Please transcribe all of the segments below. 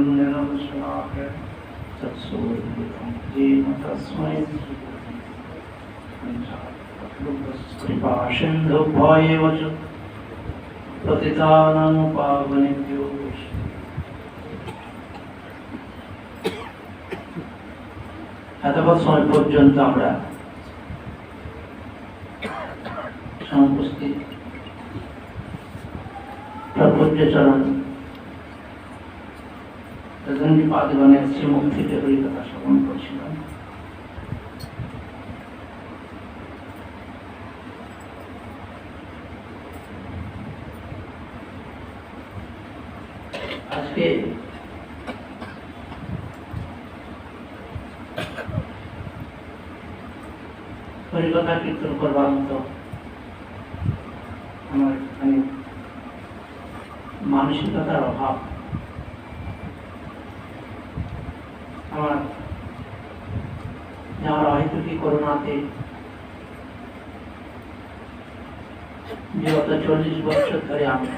निरंजनाय तत्सूर्यं येन तस्मै कृपासिन्धुभ्येव च पतितानां पावनेभ्यो এতক্ষণ সময় পর্যন্ত আমরা উপস্থিত প্রপঞ্চচরণ পাদগণের শ্রীমুখ থেকে হরিকথা শ্রবণ করছিলাম। আজকে হরিকথা কীর্তন করবার মতো আমার এখানে মানসিকতার অভাব। আমার যারা হয়তো কি করোনাতে বিগত 40 বছর ধরে আমি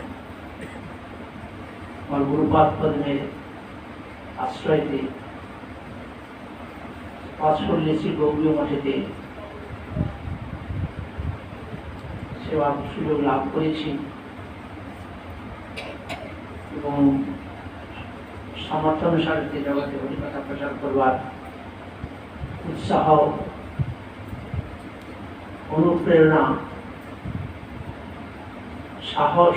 আমার গুরুপাদ পদ্মের আশ্রয়তে পাঁচশল্যেশী গৌরী মঠেতে সেবার সুযোগ লাভ করেছি এবং সমর্থ অনুসারে জগতে হরিকথা প্রচার করবার উৎসাহ অনুপ্রেরণা সাহস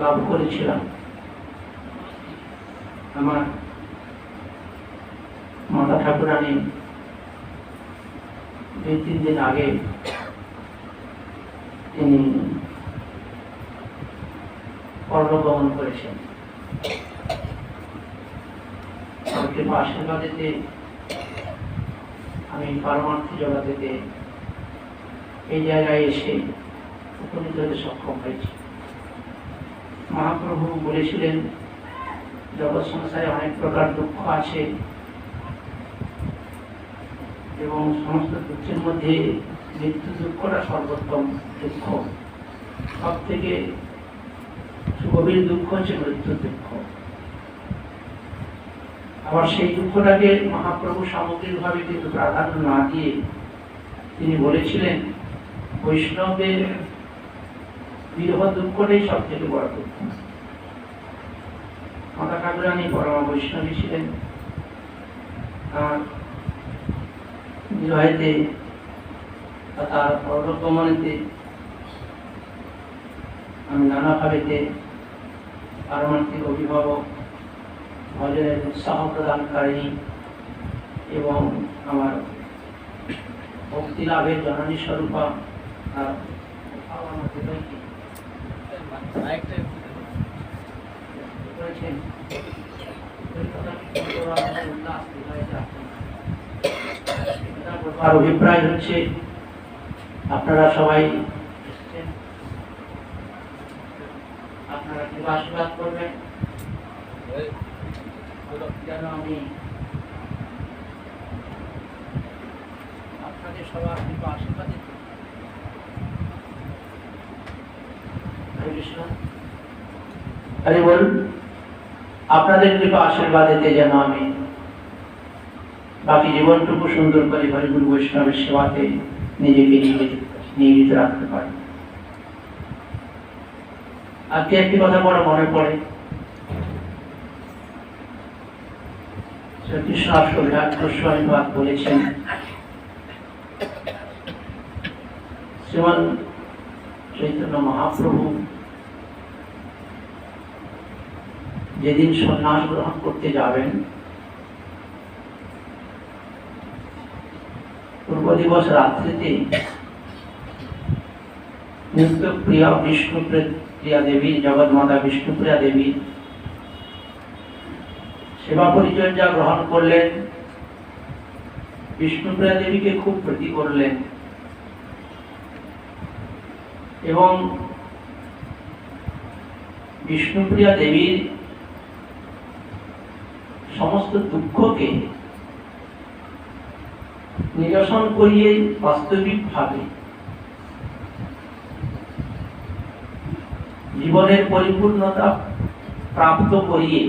লাভ করেছিলাম। আমার মাতা ঠাকুরানী 2-3 দিন আগে তিনি পরলোকগমন করেছেন। তাকে আশীর্বাদেতে আমি পারমার্থিক জগতেতে এই জায়গায় এসে উপনীত হতে সক্ষম হয়েছি। মহাপ্রভু বলেছিলেন জগৎ সংসারে অনেক প্রকার দুঃখ আছে এবং সমস্ত দুঃখের মধ্যে মৃত্যু দুঃখটা সর্বোত্তম দুঃখ। সব থেকে গভীর দুঃখ হচ্ছে মৃত্যু দুঃখ। আবার সেই দুঃখটাকে মহাপ্রভু সামগ্রিকভাবে কিন্তু প্রাধান্য না দিয়ে তিনি বলেছিলেন বৈষ্ণবের বিরহ দুঃখটাই সব থেকে বড় দুঃখ। মাতা ঠাকুরানী পরমা বৈষ্ণবী ছিলেন। বিবাহেতে তার পরলোকগমনেতে আমি নানাভাবেতে পারমার্থিক অভিভাবক, ভজনের উৎসাহ প্রদানকারী এবং আমার ভক্তি লাভের জননী স্বরূপা আর অভিপ্রায় হচ্ছে আপনারা সবাই আপনারা কি আশীর্বাদ করবেন যেন আমি আপনাদের সবার কি আশীর্বাদ হরি বল। আপনাদের কৃপা আশীর্বাদেতে যেন আমি বাকি জীবনটুকু সুন্দর করে হরিগুরু বৈষ্ণবের সেবাতে নিজেকে নিয়োজিত রাখতে পারি। আজকে একটি কথা বড় মনে পড়ে। শ্রীকৃষ্ণ বিরাট গোস্বামীপাদ বলেছেন শ্রীমান চৈতন্য মহাপ্রভু যেদিন সন্ন্যাস গ্রহণ করতে যাবেন পূর্ব দিবস রাত্রিতে নিত্য প্রিয়া বিষ্ণুপ্রিয়া দেবী জগৎমাতা বিষ্ণুপ্রিয়া দেবী সেবা পরিচর্যা গ্রহণ করলেন। বিষ্ণুপ্রিয়া দেবীকে খুব প্রীতি করলেন এবং বিষ্ণুপ্রিয়া দেবীর সমস্ত দুঃখকে নিরসন করিয়ে বাস্তবিকভাবে জীবনের পরিপূর্ণতা প্রাপ্ত করিয়ে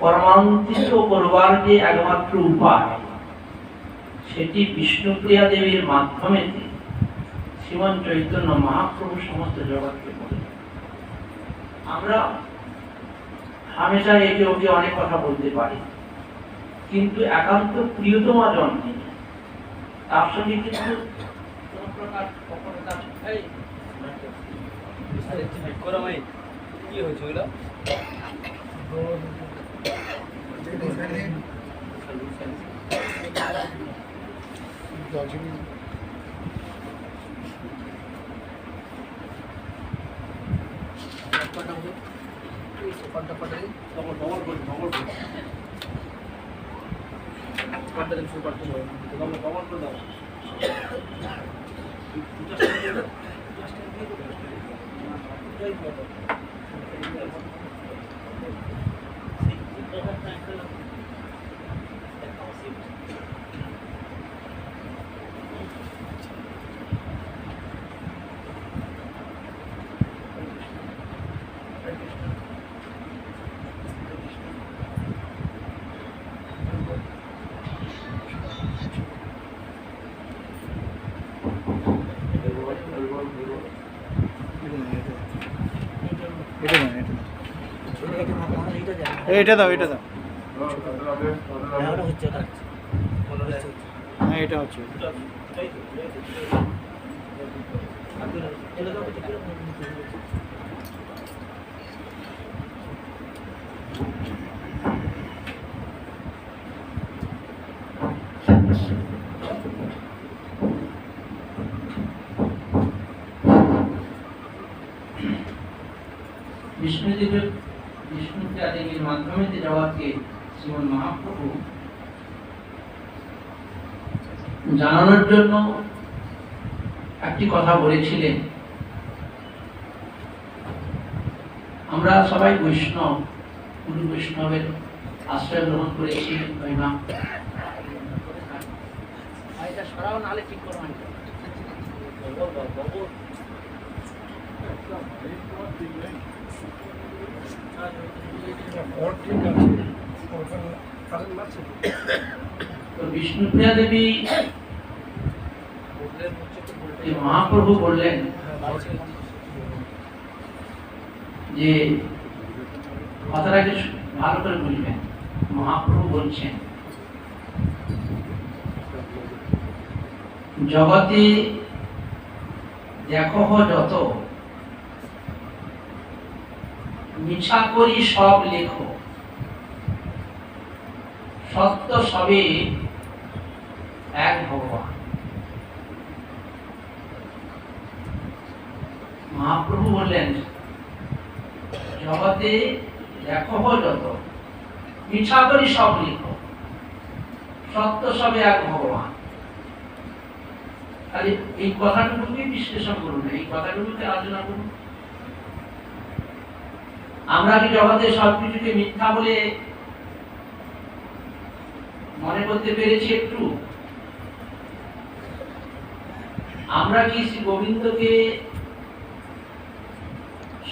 পরমানন্দিত করবার যে একমাত্র উপায়, সেটি বিষ্ণুপ্রিয়া দেবীর মাধ্যমে শ্রীমন চৈতন্য মহাপ্রভু সমস্ত জগৎকে বলেন। আমরা হামেশা একে ওকে অনেক কথা বলতে পারি, কিন্তু একান্ত প্রিয়তমা জন যিনি, তার সঙ্গে কিন্তু কোন প্রকার কপটতা কি হয়েছে ওইটা এটা দাও, এটা দাও, হ্যাঁ এটা হচ্ছে। বিষ্ণুপ্রিয়া দেবীর মাধ্যমে যে জগৎকে শ্রীমন মহাপ্রভু জানানোর জন্য একটি কথা বলেছিলেন। আমরা সবাই বৈষ্ণব, গুরু বৈষ্ণবের আশ্রয় গ্রহণ করেছি। ঠিক করো বিষ্ণুপ্রিয়া দেবী মহাপ্রভু বললেন যে কথাটাকে ভালো করে বুঝবেন। মহাপ্রভু বলছেন, জগতে দেখো যত মিছা করি সব লেখো, সত্য সবে এক ভগবান। মহাপ্রভু বললেন, জগতে দেখো যত মিছা করি সব লেখো, সত্য সবে এক ভগবান। তাহলে এই কথাটুকুকে বিশ্লেষণ করুন, এই কথাটুকুকে আলোচনা করুন। আমরা কি জগতে সবকিছুকে মিথ্যা বলে মনে করতে পেরেছি একটু? আমরা কি শ্রী গোবিন্দকে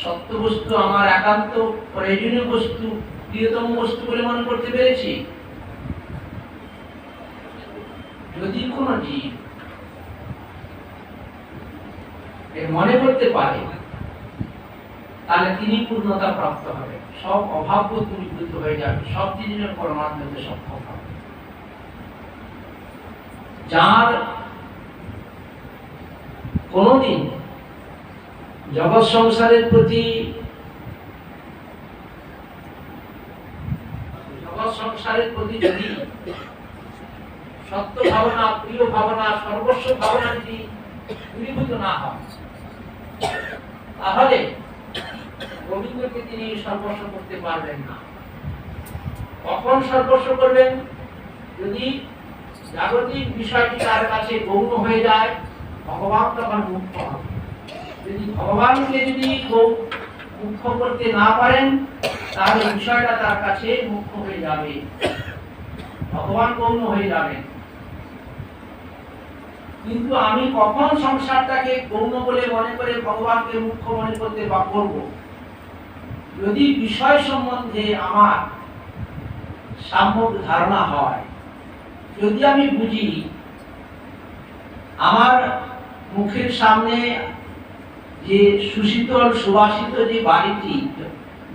সত্য বস্তু, আমার একান্ত প্রয়োজনীয় বস্তু, প্রিয়তম বস্তু বলে মনে করতে পেরেছি? যদি কোনো জীব এর মনে করতে পারে, তাহলে তিনি পূর্ণতা প্রাপ্ত হবে, সব অভাব দূরীভূত হয়ে যাবে, সব জিনিসের পরমানন্দে সক্ষম হবে। যার কোনদিন জগৎ সংসারের প্রতি, যদি সত্য ভাবনা, প্রিয় ভাবনা, সর্বস্ব ভাবনা যদি দূরীভূত না হয়, তাহলে গোবিন্দকে তিনি সর্বস্ব করতে পারবেন না। কখন সর্বস্ব করবেন? যদি জাগতিক বিষয়টি তার কাছে গৌণ হয়ে যায়, ভগবান তখন মুক্ত হবে। যদি ভগবানকে মুক্ত করতে না পারেন, তাহলে বিষয়টা তার কাছে মুক্ত হয়ে যাবে, ভগবান গৌণ হয়ে যাবেন। কিন্তু আমি কখন সংসারটাকে গৌণ বলে মনে করে ভগবানকে মুখ্য মনে করতে বা করব? যদি বিষয় সম্বন্ধে আমার সম্যক ধারণা হয়, যদি আমি বুঝি আমার মুখের সামনে যে সুশীতল সুবাসিত যে বাড়িটি,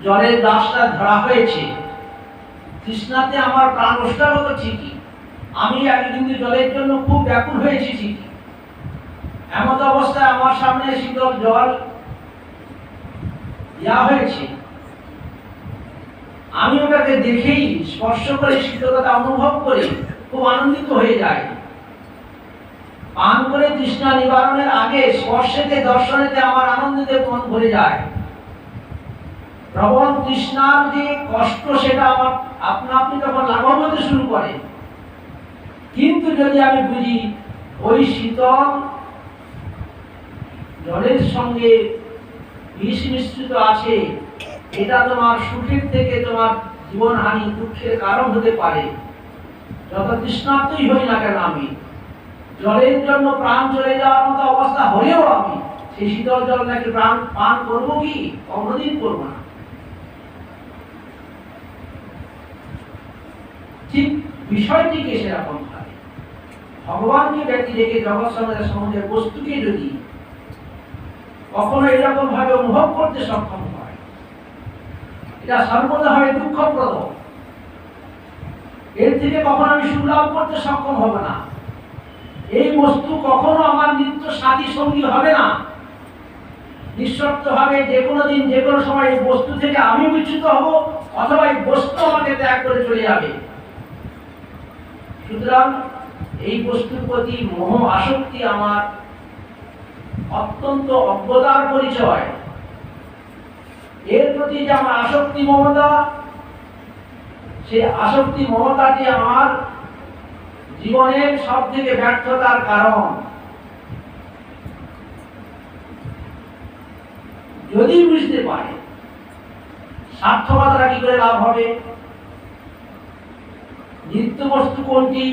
জলের গ্লাসটা ধরা হয়েছে, তৃষ্ণাতে আমার প্রাণ ওষ্ঠাগত ঠিকই, আমি একদিন জলের জন্য খুব ব্যাকুল হয়েছি ঠিকই, এমন অবস্থায় আমার সামনে শীতল জল দেওয়া হয়েছে, আমি ওটাকে দেখেই স্পর্শ করে শীতলতা অনুভব করে খুব আনন্দিত হয়ে যায়। পান করে তৃষ্ণা নিবারণের আগে স্পর্শেতে দর্শনেতে আমার আনন্দিতে মন ভরে যায়। প্রবল তৃষ্ণার যে কষ্ট সেটা আমার আপনা আপনি তখন লাঘব হতে শুরু করে। কিন্তু যদি আমি বুঝি ওই শীতল জলের সঙ্গে বিষ মিশ্রিত আছে, এটা তোমার সুখের থেকে তোমার জীবনহানি দুঃখের কারণ হতে পারে, যত তৃষ্ণার্তই হই না কেন আমি, জলের জন্য প্রাণ চলে যাওয়ার মতো অবস্থা হলেও আমি সেই শীতল জল নাকি প্রাণ পান করবো কি? কোনদিন করবো না। ঠিক বিষয়টিকে সেরকম ভাবে ভগবানকে ব্যক্তি রেখে জগৎ সমাজের সমাজে বস্তুকে যদি কখনো এরকম ভাবে অনুভব করতে সক্ষম হয়, এটা সর্বদা হবে দুঃখপ্রদ। এর থেকে কখনো আমি সুখ লাভ করতে সক্ষম হব না। এই বস্তু কখনো আমার নিত্য সাথী সঙ্গী হবে না। নিঃশর্ত ভাবে যে কোনো দিন যে কোনো সময় এই বস্তু থেকে আমি বিচ্যুত হব, অথবা এই বস্তু আমাকে ত্যাগ করে চলে যাবে। সুতরাং এই বস্তুর প্রতি মোহ আসক্তি আমার অত্যন্ত অজ্ঞতার পরিচয়। এর প্রতি যে আমার আসক্তি মমতা, সেই আসক্তি মমতাটি আমার জীবনের সব থেকে ব্যর্থতার কারণ। যদি বুঝতে পারে সার্থকতা কি করে লাভ হবে, নিত্য বস্তু কোনটি,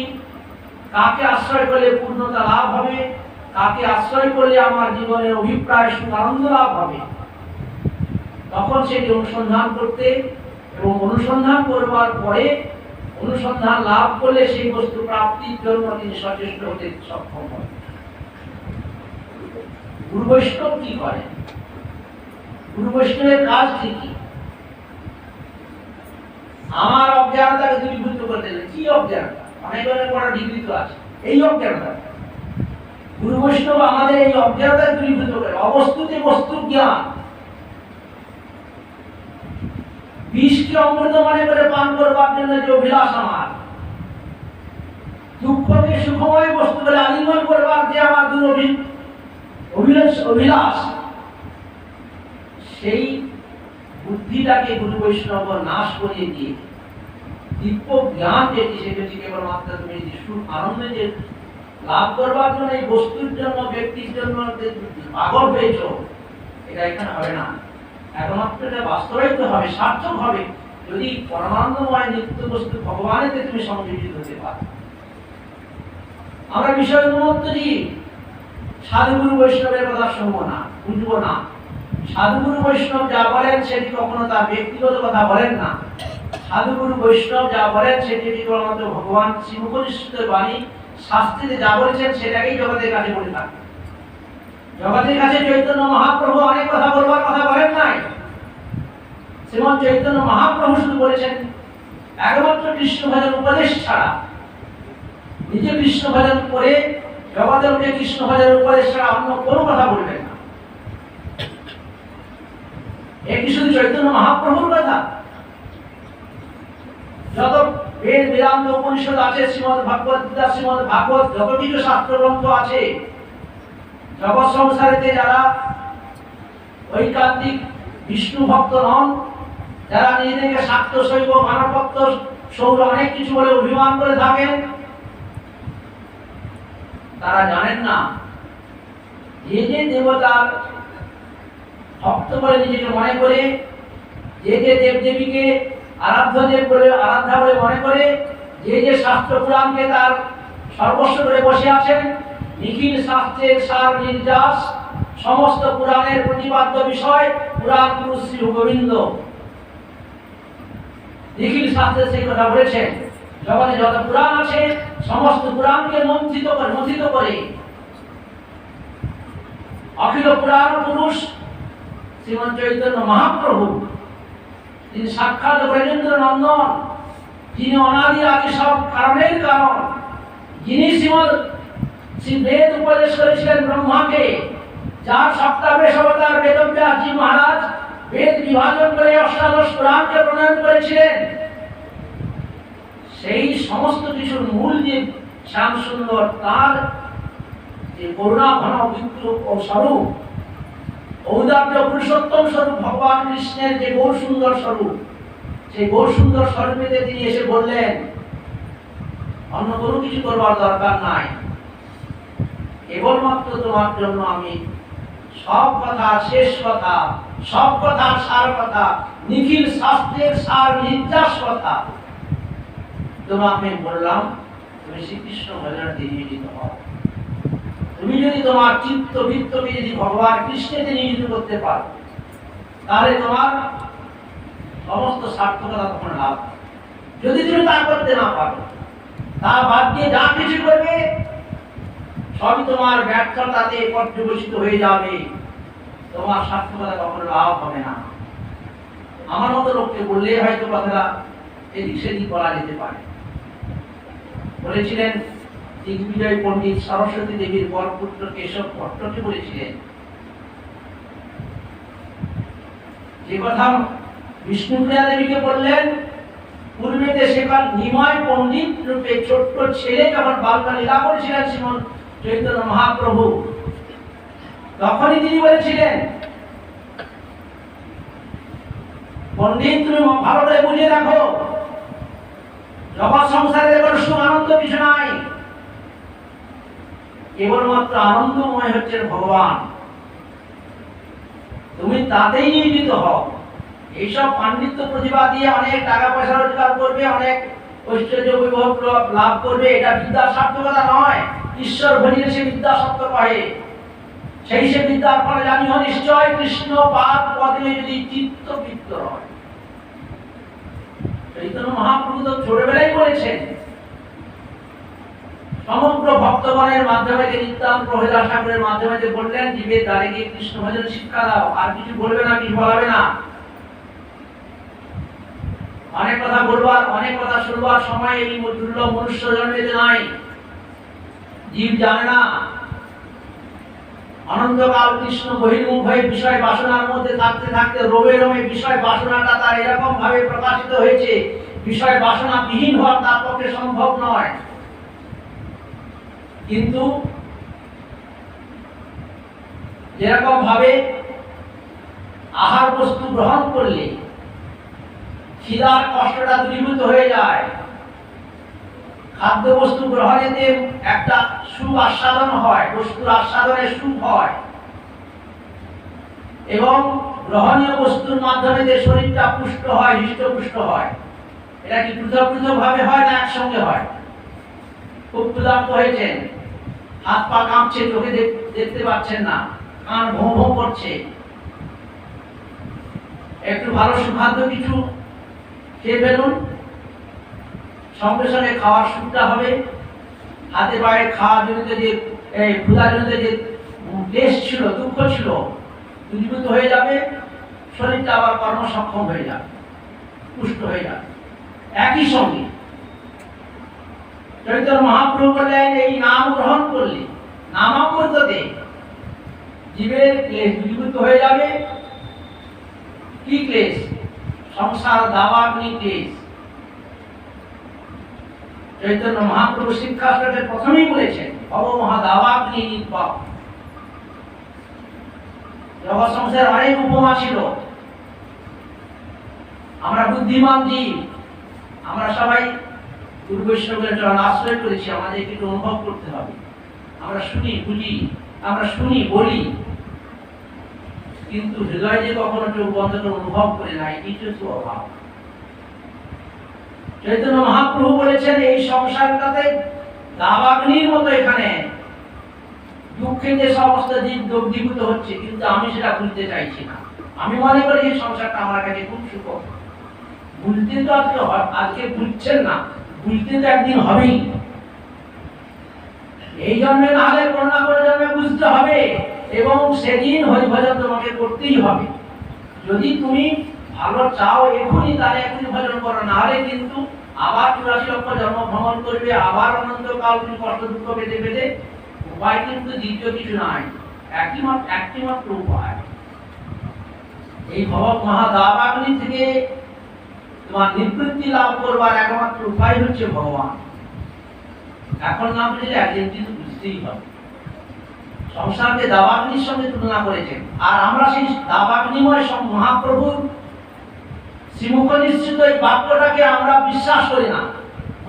কাকে আশ্রয় করলে পূর্ণতা লাভ হবে, কাকে আশ্রয় করলে আমার জীবনের অভিপ্রায় সুখ আনন্দ লাভ হবে, তখন সেটি অনুসন্ধান করতে এবং অনুসন্ধান করবার পরে অনুসন্ধান লাভ করলে সেই বস্তু প্রাপ্তির জন্য তিনি সচেষ্ট হতে সক্ষম হন। গুরু বৈষ্ণব কি করেন? গুরু বৈষ্ণবের কাজ কি? আমার অজ্ঞানতাকে দূরীভূত করে দিলেন। কি অজ্ঞানতা? অনেক বড় ডিগ্রি তো আছে। এই অজ্ঞানতা গুরু বৈষ্ণব আমাদের এই অজ্ঞানতাকে দূরীভূত করে অবস্তুতে বস্তু জ্ঞান। বিষকে অমৃত মনে করে পান করবার জন্য যে অভিলাষ আমার, দুঃখকে সুখময় বস্তু বলে আলিঙ্গন করবার যে আমার অভিলাষ, সেই বুদ্ধিটাকে গুরু বৈষ্ণব নাশ করিয়ে দিয়ে দিব্য জ্ঞান যেটি, সেটি কেবলমাত্র তুমি সুখ আনন্দ যে লাভ করবার জন্য এই বস্তুর জন্য ব্যক্তির জন্য পাগল হয়েছ, এটা এখানে হবে না। একমাত্র এটা বাস্তবায়িত হবে, সার্থক হবে যদি পরমানন্দময় নিত্য বস্তু ভগবানেতে তুমি সংযোজিত হতে পারো। আমরা বিষয় উন্মত্ত জীব, সাধুগুরু বৈষ্ণবের কথা শুনবো না, বুঝবো না। সাধুগুরু বৈষ্ণব যা বলেন সেটি কখনো তার ব্যক্তিগত কথা বলেন না। সাধুগুরু বৈষ্ণব যা বলেন সেটি কেবলমাত্র ভগবান শ্রীমুখনিষ্ঠিত বাণী, শাস্ত্রীতে যা বলেছেন সেটাকেই জগতের কাছে বলে থাকে। জগতের কাছে চৈতন্য মহাপ্রভু অনেক কথা বলবার কথা বলেন নাই। শ্রীমৎ চৈতন্য মহাপ্রভু শুধু বলেছেন একমাত্র কৃষ্ণ ভজন উপদেশ ছাড়া, নিজে কৃষ্ণ ভজন করে জগতের মধ্যে কৃষ্ণ ভজন উপদেশ ছাড়া অন্য কোনো কথা বলবেন না। এটি শুধু চৈতন্য মহাপ্রভুর কথা। যত বেদ বেদান্ত উপনিষদ আছে, শ্রীমদ ভাগবত গীতা, শ্রীমদ ভাগবত, যত কিছু শাস্ত্র গ্রন্থ আছে, জগৎ সংসারেতে যারা ঐকান্তিক বিষ্ণু ভক্ত নন, যারা নিজেদেরকে শাক্ত শৈব মানবভক্ত সৌর অনেক কিছু বলে অভিমান করে থাকেন, তারা জানেন না যে যে দেবতার ভক্ত বলে নিজেকে মনে করে, যে যে দেবদেবীকে আরাধ্য দেব বলে আরাধ্যা বলে মনে করে, যে যে শাস্ত্র পুরাণকে তার সর্বস্ব করে বসে আছেন, নিখিল শাস্ত্রের সার নির্যাস, সমস্ত পুরাণের প্রতিপাদ্য বিষয় পুরাণ গুরু শ্রী গোবিন্দ, নিখিল শাস্ত্রে সেই কথা বলেছেন, জগতে যত পুরাণ আছে সমস্ত পুরাণকে মন্থিত করে অখিল পুরাণ পুরুষ শ্রীমন্ত চৈতন্য মহাপ্রভু, তিনি সাক্ষাৎ ব্রজেন্দ্র নন্দন, যিনি অনাদি আদি সব কারণের কারণ, যিনি শ্রী বেদ উপদেশ করেছিলেন ব্রহ্মাকে, যার সপ্তাবেশ অবতার বেদব্যাসজি মহারাজ বেদ বিভাজন করে অষ্টাদশ পুরাণকে প্রণয়ন করেছিলেন, সেই সমস্ত কিছুর মূল যে শ্যাম সুন্দর, তার যে করুণা ঘন বিদ্রুপ ও স্বরূপ, ঔদার্য পুরুষোত্তম স্বরূপ ভগবান কৃষ্ণের যে গৌর সুন্দর স্বরূপ, সেই গৌর সুন্দর স্বরূপেতে তিনি এসে বললেন অন্য কোনো কিছু করবার দরকার নাই, কেবলমাত্র তোমার জন্য আমি সব কথা, শেষ কথা, সব কথার সার কথা, নিখিল শাস্ত্রের সার নির্যাস কথা তোমাকে বললাম, তুমি শ্রীকৃষ্ণ ভজনে নিয়োজিত হও। তুমি যদি তোমার চিত্ত বৃত্তকে যদি ভগবান কৃষ্ণেতে নিয়োজিত করতে পারো, তাহলে তোমার সমস্ত সার্থকতা তখন লাভ। যদি তুমি তা করতে না পারো, তা বাদ দিয়ে যা কিছু করবে সবই তোমার ব্যর্থতাতে পর্যবসিত হয়ে যাবে, তোমার সার্থকতা কখনো লাভ হবে না। আমার মতো লোককে বললে হয়তো কথাটা এদিক সেদিক বলা যেতে পারে। বলেছিলেন দিগ্বিজয় পণ্ডিত সরস্বতী দেবীর বরপুত্র কেশব ভট্টকে বলেছিলেন, যে কথা বিষ্ণুপ্রিয়া দেবীকে বললেন, পূর্বেতে সেকাল নিমাই পণ্ডিত রূপে ছোট্ট ছেলে যখন বালকা লীলা করেছিলেন শ্রীমন্ত চৈতন্য মহাপ্রভু, তখনই তিনি বলেছিলেন, পণ্ডিত তুমি ভালো করে বুঝে রাখো, জগৎ সংসারে কোনো সুখ আনন্দ কিছু নাই, কেবলমাত্র আনন্দময় হচ্ছেন ভগবান, তুমি তাতেই নিয়োজিত হও। এইসব পাণ্ডিত্য প্রতিভা দিয়ে অনেক টাকা পয়সা রোজগার করবে, অনেক ঐশ্বর্য বৈভব লাভ করবে, এটা বিদ্যার সার্থকতা নয়। ঈশ্বর ভজিলে সে বিদ্যা সত্য কহে, সেই সে বিদ্যার ফলে জানিও নিশ্চয় কৃষ্ণ পাদ পদে যদি চিত্ত বৃত্ত হয়। চৈতন্য মহাপ্রভু তো ছোটবেলায় বলেছেন, সমগ্র ভক্তগণের মাধ্যমে নিত্যান্ত প্রভেদা ঠাকুরের মাধ্যমে যে বললেন, জীবের দ্বারে গিয়ে কৃষ্ণ ভজন শিক্ষা দাও, আর কিছু বলবে না, কিছু বলাবে না। অনেক কথা বলবার, অনেক কথা শুনবার সময় এই দুর্লভ মনুষ্য জন্মেতে নাই। জীব জানে না অনন্তকাল কৃষ্ণ বহির্মুখ হয়ে বিষয় বাসনার মধ্যে থাকতে থাকতে রোমে রোমে বিষয় বাসনাটা তার এরকম ভাবে প্রকাশিত হয়েছে, বিষয় বাসনা বিহীন হওয়া তার পক্ষে সম্ভব নয়। কিন্তু যেরকম ভাবে আহার বস্তু গ্রহণ করলে খিদার কষ্টটা দূরীভূত হয়ে যায়, খাদ্য বস্তু গ্রহণেতে একটা সুখ আস্বাদন হয়, বস্তুর আস্বাদনে সুখ হয়, এবং গ্রহণীয় বস্তুর মাধ্যমে যে শরীরটা পুষ্ট হয়, হৃষ্টপুষ্ট হয়। এটা কি পৃথক পৃথক ভাবে হয় না একসঙ্গে হয়? খুব ক্ষুধার্ত হয়েছেন, হাত পা কাঁপছে, চোখে দেখতে পাচ্ছেন না, কান ভোঁ ভোঁ করছে, একটু ভালো সুখাদ্য কিছু খেয়ে ফেলুন, সঙ্গে সঙ্গে খাওয়ার সুখটা হবে। হাতে পায়ে খাওয়া জনিত যে ক্ষুধা জনিত যে ক্লেশ ছিল, দুঃখ ছিল, দূরীভূত হয়ে যাবে, শরীরটা আবার কর্মসক্ষম হয়ে যাবে, পুষ্ট হয়ে যাবে। একই সঙ্গে চৈতন্য মহাপ্রভু বললেন, এই নাম গ্রহণ করলে, নামামৃততে জীবের ক্লেশ দূরীভূত হয়ে যাবে। কি ক্লেশ? সংসার দাবাগ্নি ক্লেশ। চৈতন্য মহাপ্রভু শিক্ষাস্ত্রে প্রথমেই বলেছেন, ভব মহাদাবাগ্নি নির্বাক। জগৎ সংসারের অনেক উপমা ছিল। আমরা বুদ্ধিমান জীব, আমরা সবাই পূর্বৈশ্বরের চরণ আশ্রয় করেছি, আমাদেরকে একটু অনুভব করতে হবে। আমরা শুনি, বুঝি, আমরা শুনি, বলি, কিন্তু হৃদয় যে কখনো চোখ বন্ধ করে অনুভব করে নাই, কিছু অভাব। চৈতন্য মহাপ্রভু বলেছেন, এই সংসারটাতে দাবাগ্নির মতো এখানে দুঃখে যে সমস্ত জীব দগ্ধীভূত হচ্ছে, কিন্তু আমি সেটা বুঝতে চাইছি না। আমি মনে করি এই সংসারটা আমার কাছে খুব সুখকর। বুঝতে তো আজকে বুঝছেন না, বুঝতে তো একদিন হবেই। এই জন্মে না হলে কোনো না কোনো জন্মে বুঝতে হবে, এবং সেদিন হরিভজন তোমাকে করতেই হবে। যদি তুমি ভালো চাও এখনই, তাহলে এখনই ভজন করো, না হলে কিন্তু আবার 84 লক্ষ জন্ম ভ্রমণ করবে, আবার অনন্তকাল তুমি কষ্ট দুঃখ পেতে পেতে। উপায় কিন্তু দ্বিতীয় কিছু নাই, একটি মাত্র উপায়। এই ভব মহাদাবাগ্নি থেকে তোমার নিবৃত্তি লাভ করবার একমাত্র উপায় হচ্ছে ভগবান। এখন না বুঝলে একদিন কিন্তু বুঝতেই হবে। সংসারকে দাবাগ্নির সঙ্গে তুলনা করেছেন, আর আমরা সেই দাবাগ্নিময় মহাপ্রভুর শ্রীমুখ নিশ্চিত এই বাক্যটাকে আমরা বিশ্বাস করি না,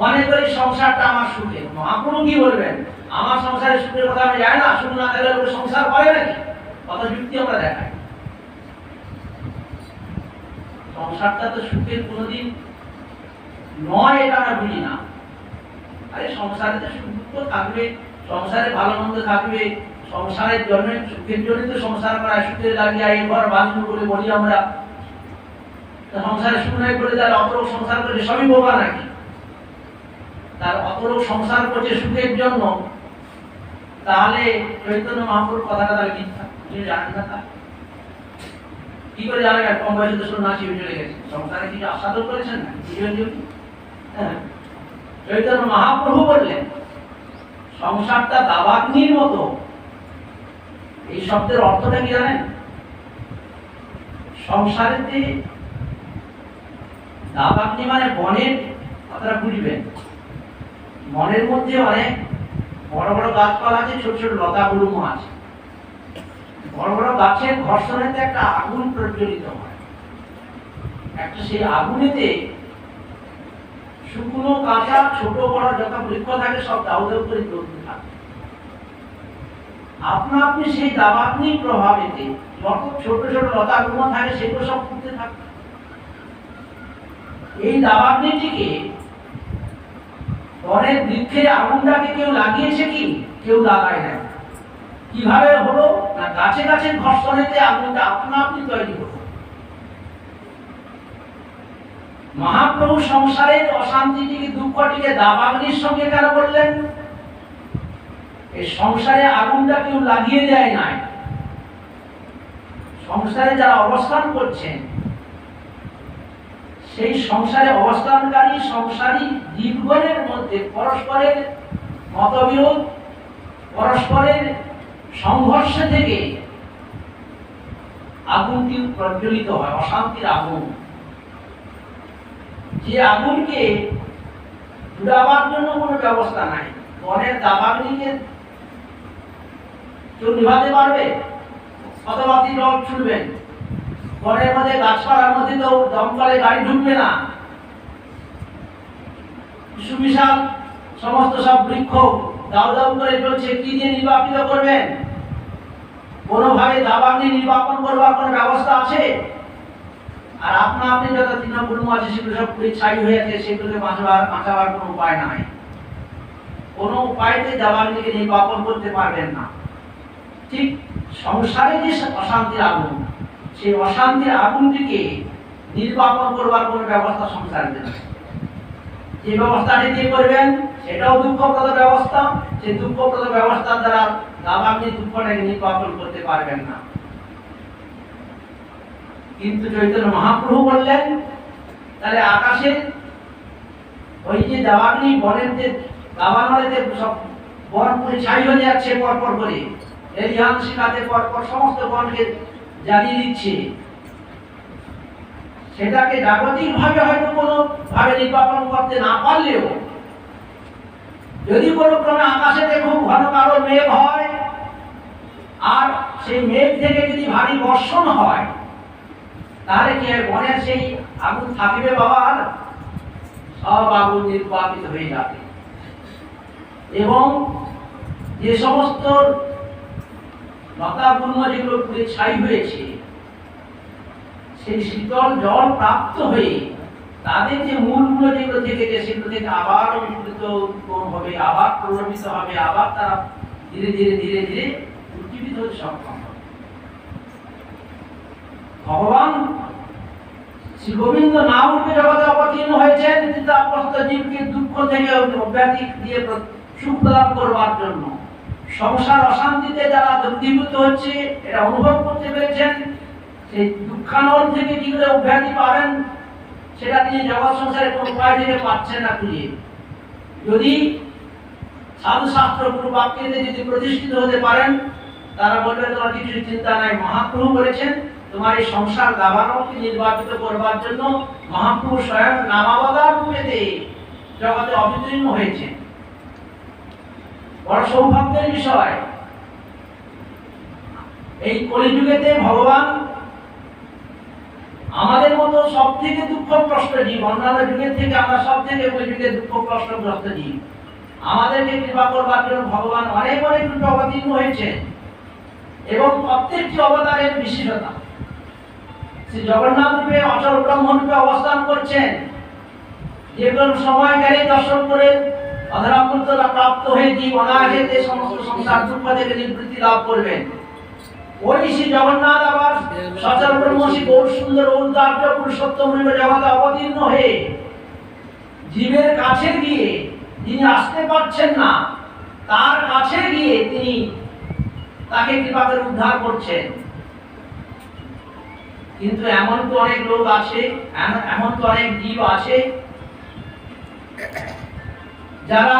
মনে করি সংসারটা আমার সুখের। মহাপ্রভু কি বলবেন? আমার সংসারের সুখের কথা আমি জানি না, শুধু না তাহলে লোকে সংসার করে নাকি? কত যুক্তি আমরা দেখাই। সংসারটা তো সুখের কোনোদিন নয়, এটা আমরা বুঝি না। আরে সংসারে তো সুখ দুঃখ থাকবে, সংসারে ভালো মন্দ থাকবে, সংসারের জন্য সুখের জন্য তো সংসার করা, সুখের লাগিয়ে এই ঘর বাঁধবো বলে বলি আমরা। সংসারে সুখ নাই করে যারা অত লোক সংসার করছে সবই বোকা নাকি? তার অত লোক সংসার করছে সুখের জন্য, তাহলে চৈতন্য মহাপ্রভুর কথাটা তাহলে মিথ্যা, তিনি জানেন না। তা কি করে জানেন? কম বয়সে তো শুনে নাচি চলে গেছে, সংসারে কিছু আস্বাদন করেছেন না জীবন জীবন। হ্যাঁ, চৈতন্য মহাপ্রভু বললেন সংসারটা দাবাগ্নির মতো। এই শব্দের অর্থটা কি জানেন? সংসারেতে দাবাগ্নি মানে বনের কথাটা বুঝবেন। বনের মধ্যে অনেক বড় বড় গাছপালা আছে, ছোট ছোট লতা গুল্ম আছে। বড় বড় গাছের ঘর্ষণেতে একটা আগুন প্রজ্বলিত হয়, একটা সেই আগুনেতে শুকনো কাঁচা ছোট বড় যত বৃক্ষ থাকে সব দাউ দাউ করে জ্বলতে থাকে। আপনা আপনি সেই দাবাগ্নির প্রভাবেতে যত ছোট ছোট লতা গুল্ম থাকে সেগুলো সব ফুটতে থাকে। এই দাবাগ্নিটিকে বনের বৃক্ষের আগুনটাকে কেউ লাগিয়েছে কি? কেউ লাগায় না। কিভাবে হলো না, গাছে গাছে ঘর্ষণেতে আগুনটা আপনা আপনি তৈরি হলো। মহাপ্রভু সংসারের অশান্তিটিকে দুঃখটিকে দাবাগ্নির সঙ্গে কেন বললেন? এই সংসারে আগুনটা কেউ লাগিয়ে দেয় নাই। সংসারে যারা অবস্থান করছেন, সেই সংসারে অবস্থানকারী সংসারী জীবগণের মধ্যে পরস্পরের মতবিরোধ, পরস্পরের সংঘর্ষ থেকে আগুনটি প্রজ্বলিত হয়, অশান্তির আগুন। যে আগুনকে জুড়াবার জন্য কোনো ব্যবস্থা নাই। বনের দাবাগ্নিকে কেউ নিভাতে পারবে? কতবাতি জল ছুটবেন? বনের মধ্যে গাছপালার মধ্যে তো দমকলে গাড়ি ঢুকবে না। সুবিশাল সমস্ত সব বৃক্ষ দাউ দাউ করে চলছে, কি দিয়ে নির্বাপিত করবেন? কোনোভাবে দাবাগ্নি নির্বাপন করবার কোনো ব্যবস্থা আছে? আর আপনা আপনি যত তৃণগুল্ম আছে সেগুলো সব পুড়ে ছাই হয়ে আছে, সেগুলোকে বাঁচাবার কোনো উপায় নাই। কোনো উপায়তে দাবাগ্নিকে নির্বাপন করতে পারবেন না। ঠিক সংসারে যে অশান্তির আগুন, সেই অশান্তির আগুনটিকে নির্বাপন করবার কোনো ব্যবস্থা সংসারে নেই। যে ব্যবস্থাটি দিয়ে করবেন সেটাও দুঃখপ্রদ ব্যবস্থা। সেই দুঃখপ্রদ ব্যবস্থার দ্বারা দাবাগ্নি দুঃখটাকে নির্বাপন করতে পারবেন না। কিন্তু চৈতন্য মহাপ্রভু বললেন তাহলে আকাশে ওই যে দাবাগ্নি বনের যে দাবানলেতে সব বন পুড়ে ছাই হয়ে যাচ্ছে পরপর করে, এই শিখাতে পরপর সমস্ত বনকে জ্বালিয়ে দিচ্ছে। সেটাকে জাগতিক ভাবে হয়তো কোনো ভাবে নির্বাপন করতে না পারলেও, যদি কোনো ক্রমে আকাশেতে খুব ঘন কালো মেঘ হয়, আর সেই মেঘ থেকে যদি ভারী বর্ষণ হয়, তাহলে কি বনের সেই আগুন থাকবে বাবা? আর সব আগুন নির্বাপিত হয়ে যাবে। এবং যে সমস্ত লতা গুল্ম যেগুলো পুড়ে ছাই হয়েছে, সেই শীতল জল প্রাপ্ত হয়ে তাদের যে মূলগুলো যেগুলো থেকেছে সেগুলো থেকে আবার উদ্ভূত হবে, আবার প্রলোভিত হবে, আবার তারা ধীরে ধীরে ধীরে ধীরে উজ্জীবিত হতে সক্ষম হবে। ভগবান শ্রী গোবিন্দ নাম রূপে জগতে অবতীর্ণ হয়েছেন চিত্তাগ্রস্ত জীবকে দুঃখ থেকে অব্যাধি দিয়ে সুখ প্রদান করবার জন্য। সংসার অশান্তিতে যারা দগ্ধীভূত হচ্ছে এটা অনুভব করতে পেরেছেন, সেই দুঃখানল থেকে কি করে অব্যাধি পাবেন সেটা তিনি জগৎ সংসারে কোন উপায় থেকে পাচ্ছেন না খুঁজে। যদি সাধু শাস্ত্র গুরু বাক্যেতে যদি প্রতিষ্ঠিত হতে পারেন, তারা বলবেন তোমার কিছু চিন্তা নাই, মহাপ্রভু বলেছেন তোমার এই সংসার দাবানলকে নির্বাচিত করবার জন্য মহাপ্রভু স্বয়ং নামাবতার রূপেতে জগতে অবতীর্ণ হয়েছে। বড় সৌভাগ্যের বিষয়, এই কলিযুগেতে ভগবান আমাদের মতো সব থেকে দুঃখগ্রস্ত জীব, অন্যান্য যুগের থেকে আমরা সব থেকে কলিযুগে দুঃখগ্রস্ত জীব, আমাদেরকে কৃপা করবার জন্য ভগবান অনেক অনেক রূপে অবতীর্ণ হয়েছে এবং প্রত্যেকটি অবতারের বিশেষতা। শ্রী জগন্নাথ রূপে অচল ব্রহ্ম রূপে অবস্থান করছেন, যে কোনো সময় গেলে দর্শন করে অধরামৃতরা প্রাপ্ত হয়ে জীব অনায়াসে সমস্ত সংসার দুঃখ থেকে নিবৃত্তি লাভ করবেন। ওই শ্রী জগন্নাথ আবার সচল ব্রহ্ম শ্রী গৌর সুন্দর ঔদার্য পুরুষোত্তম রূপে জগতে অবতীর্ণ হয়ে জীবের কাছে গিয়ে, যিনি আসতে পারছেন না তার কাছে গিয়ে তিনি তাকে কৃপা করে উদ্ধার করছেন। কিন্তু এমন তো অনেক লোক আছে, এমন তো অনেক জীব আছে যারা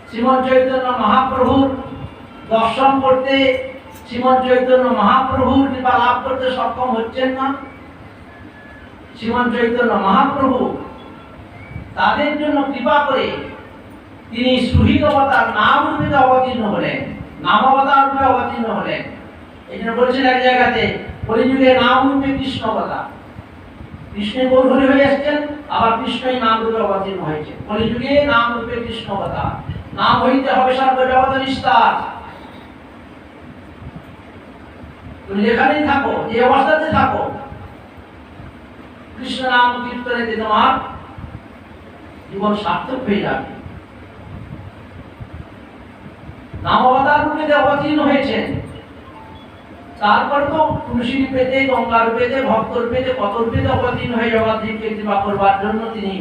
শ্রীমৎ চৈতন্য মহাপ্রভুর দর্শন করতে, শ্রীমৎ চৈতন্য মহাপ্রভুর কৃপা লাভ করতে সক্ষম হচ্ছেন না। শ্রীমৎ চৈতন্য মহাপ্রভু তাদের জন্য কৃপা করে তিনি সুহৃদ অবতার নাম রূপে অবতীর্ণ হলেন, নামাবতার রূপে অবতীর্ণ হলেন। এই জন্য বলছেন এক জায়গাতে কলিযুগে নাম রূপে কৃষ্ণ অবতার, কৃষ্ণের গৌরহরি হয়ে আসছেন, আবার কৃষ্ণই নাম রূপে অবতীর্ণ হয়েছে। কলিযুগে নাম রূপে কৃষ্ণ অবতার, নাম হইতে হবে সর্বজগৎ নিস্তার। তুমি যেখানেই থাকো, যে অবস্থাতে থাকো, কৃষ্ণ নাম কীর্তনেতে তোমার জীবন সার্থক হয়ে যাবে। নাম অবতার রূপে অবতীর্ণ হয়েছেন, তারপর তো তুলসী রূপেতে, গঙ্গা রূপেতে, ভক্ত রূপেতে, কত রূপেতে অবতীর্ণ হয়ে জগৎকে কৃপা করবার জন্য তিনি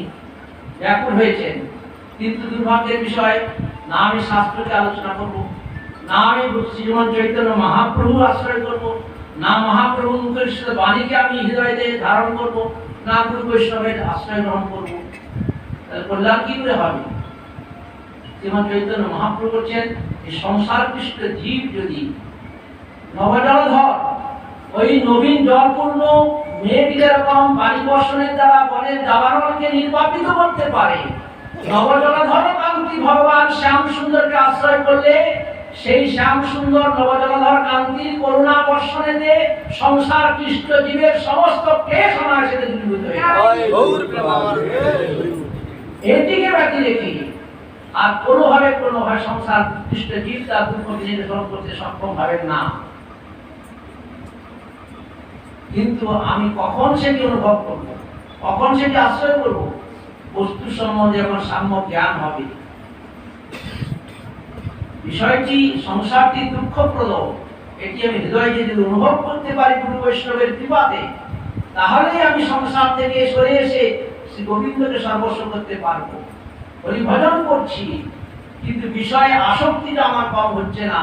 ব্যাকুল হয়েছেন। কিন্তু দুর্ভাগ্যের বিষয়, না আমি শাস্ত্রকে আলোচনা করব, না আমি শ্রীমৎ চৈতন্য মহাপ্রভু আশ্রয় করব, না মহাপ্রভু মুখের বাণীকে আমি হৃদয়তে ধারণ করব, না গুরু বৈষ্ণবের আশ্রয় গ্রহণ করব, তাহলে কল্যাণ কি করে হবে? শ্রীমৎ চৈতন্য মহাপ্রভু বলছেন এই সংসার কৃষ্ণ জীব যদি নবজলধর, ওই নবীন জলপূর্ণ মেঘ যেরকম পানি বর্ষণের দ্বারা বনের দাবানলকে নির্বাপিত করতে পারে, নবজলধর কান্তি ভগবান শ্যাম সুন্দরকে আশ্রয় করলে সেই শ্যাম সুন্দর নবজলধর কান্তির করুণা বর্ষণেতে সংসার কৃষ্ণ জীবের সমস্ত ক্লেশ অনায়াসে দূরীভূত হয়ে যায়। এটিকে ব্যতি রেখে আর কোনোভাবে সংসার কৃষ্ণ জীব তার দুঃখ নিরসন করতে সক্ষম হবেন না। কিন্তু আমি কখন সেটি অনুভব করব, কখন সেটি আশ্রয় করব? বস্তু সম্বন্ধে যখন সাম্য জ্ঞান হবে, বিষয়টি সংসারটি দুঃখপ্রদ, এটি আমি হৃদয়ে যদি অনুভব করতে পারি গুরু বৈষ্ণবের কৃপাতে, তাহলেই আমি সংসার থেকে সরে এসে শ্রী গোবিন্দকে সর্বস্ব করতে পারবো। হরি ভজন করছি, কিন্তু বিষয়ে আসক্তিটা আমার কম হচ্ছে না,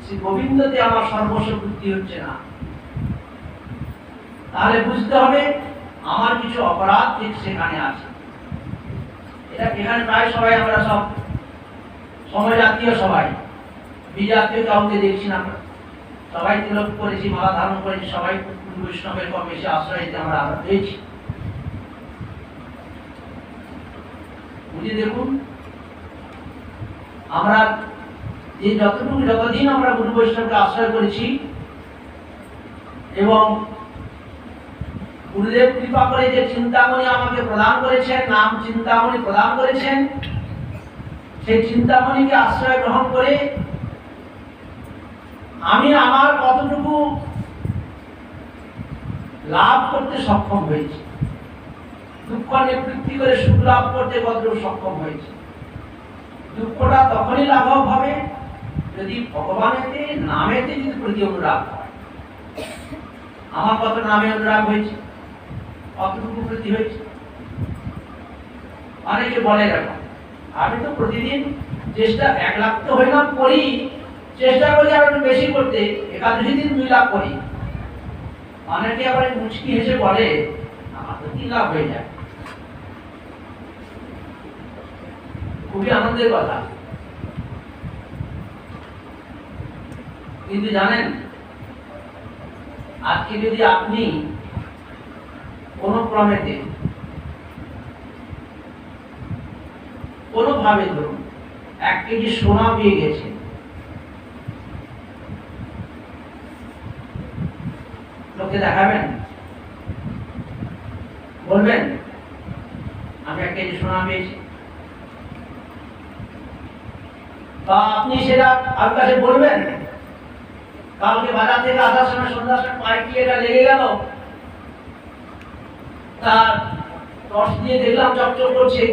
শ্রী গোবিন্দতে আমার সর্বস্ব বুদ্ধি হচ্ছে না। তাহলে বুঝতে হবে আমার কিছু অপরাধ ঠিক সেখানে আছে। এটা এখানে প্রায় সবাই আমরা সব সময় জাতীয়, সবাই বিজাতীয় কাউকে দেখছি না, সবাই তিলক করেছি, মালা ধারণ করেছি, সবাই বৈষ্ণবের কম বেশি আশ্রয় দিতে আমরা পেয়েছি। বুঝে দেখুন, আমরা যে যতদিন আমরা গুরু বৈষ্ণবকে আশ্রয় করেছি এবং গুরুদেব কৃপা করে যে চিন্তামণি আমাকে প্রদান করেছেন, নাম চিন্তামণি প্রদান করেছেন, সেই চিন্তামণিকে আশ্রয় গ্রহণ করে আমি আমার কতটুকু লাভ করতে সক্ষম হয়েছি, দুঃখ নিবৃত্তি করে সুখ লাভ করতে কতটুকু সক্ষম হয়েছে। দুঃখটা তখনই লাঘব হবে যদি ভগবানেতে নামেতে যদি প্রতি অনুরাগ হয়। আমার কত নামে অনুরাগ হয়েছে, কতটুকু বৃদ্ধি হয়েছে? অনেকে বলে দেখো, আমি তো প্রতিদিন চেষ্টা 1 লাখ তো হইলাম করি, চেষ্টা করি আরো একটু বেশি করতে, একাদশী দিন 2 লাখ করি। অনেকে আবার মুচকি হেসে বলে আমার তো 3 লাখ হয়ে যায়। খুবই আনন্দের কথা। কিন্তু জানেন, আজকে যদি আপনি কোন ক্রমেতে কোনোভাবে ধরুন 1 কেজি সোনা পেয়ে গেছে, লোকে দেখাবেন? বলবেন আমি 1 কেজি সোনা পেয়েছি? বা আপনি সেটা কার কাছে বলবেন? কালকে বাজার থেকে আসার সময় সন্ধ্যার সময় পায়ে কি এটা লেগে গেল, তার টর্চ দিয়ে দেখলাম চকচক করছে,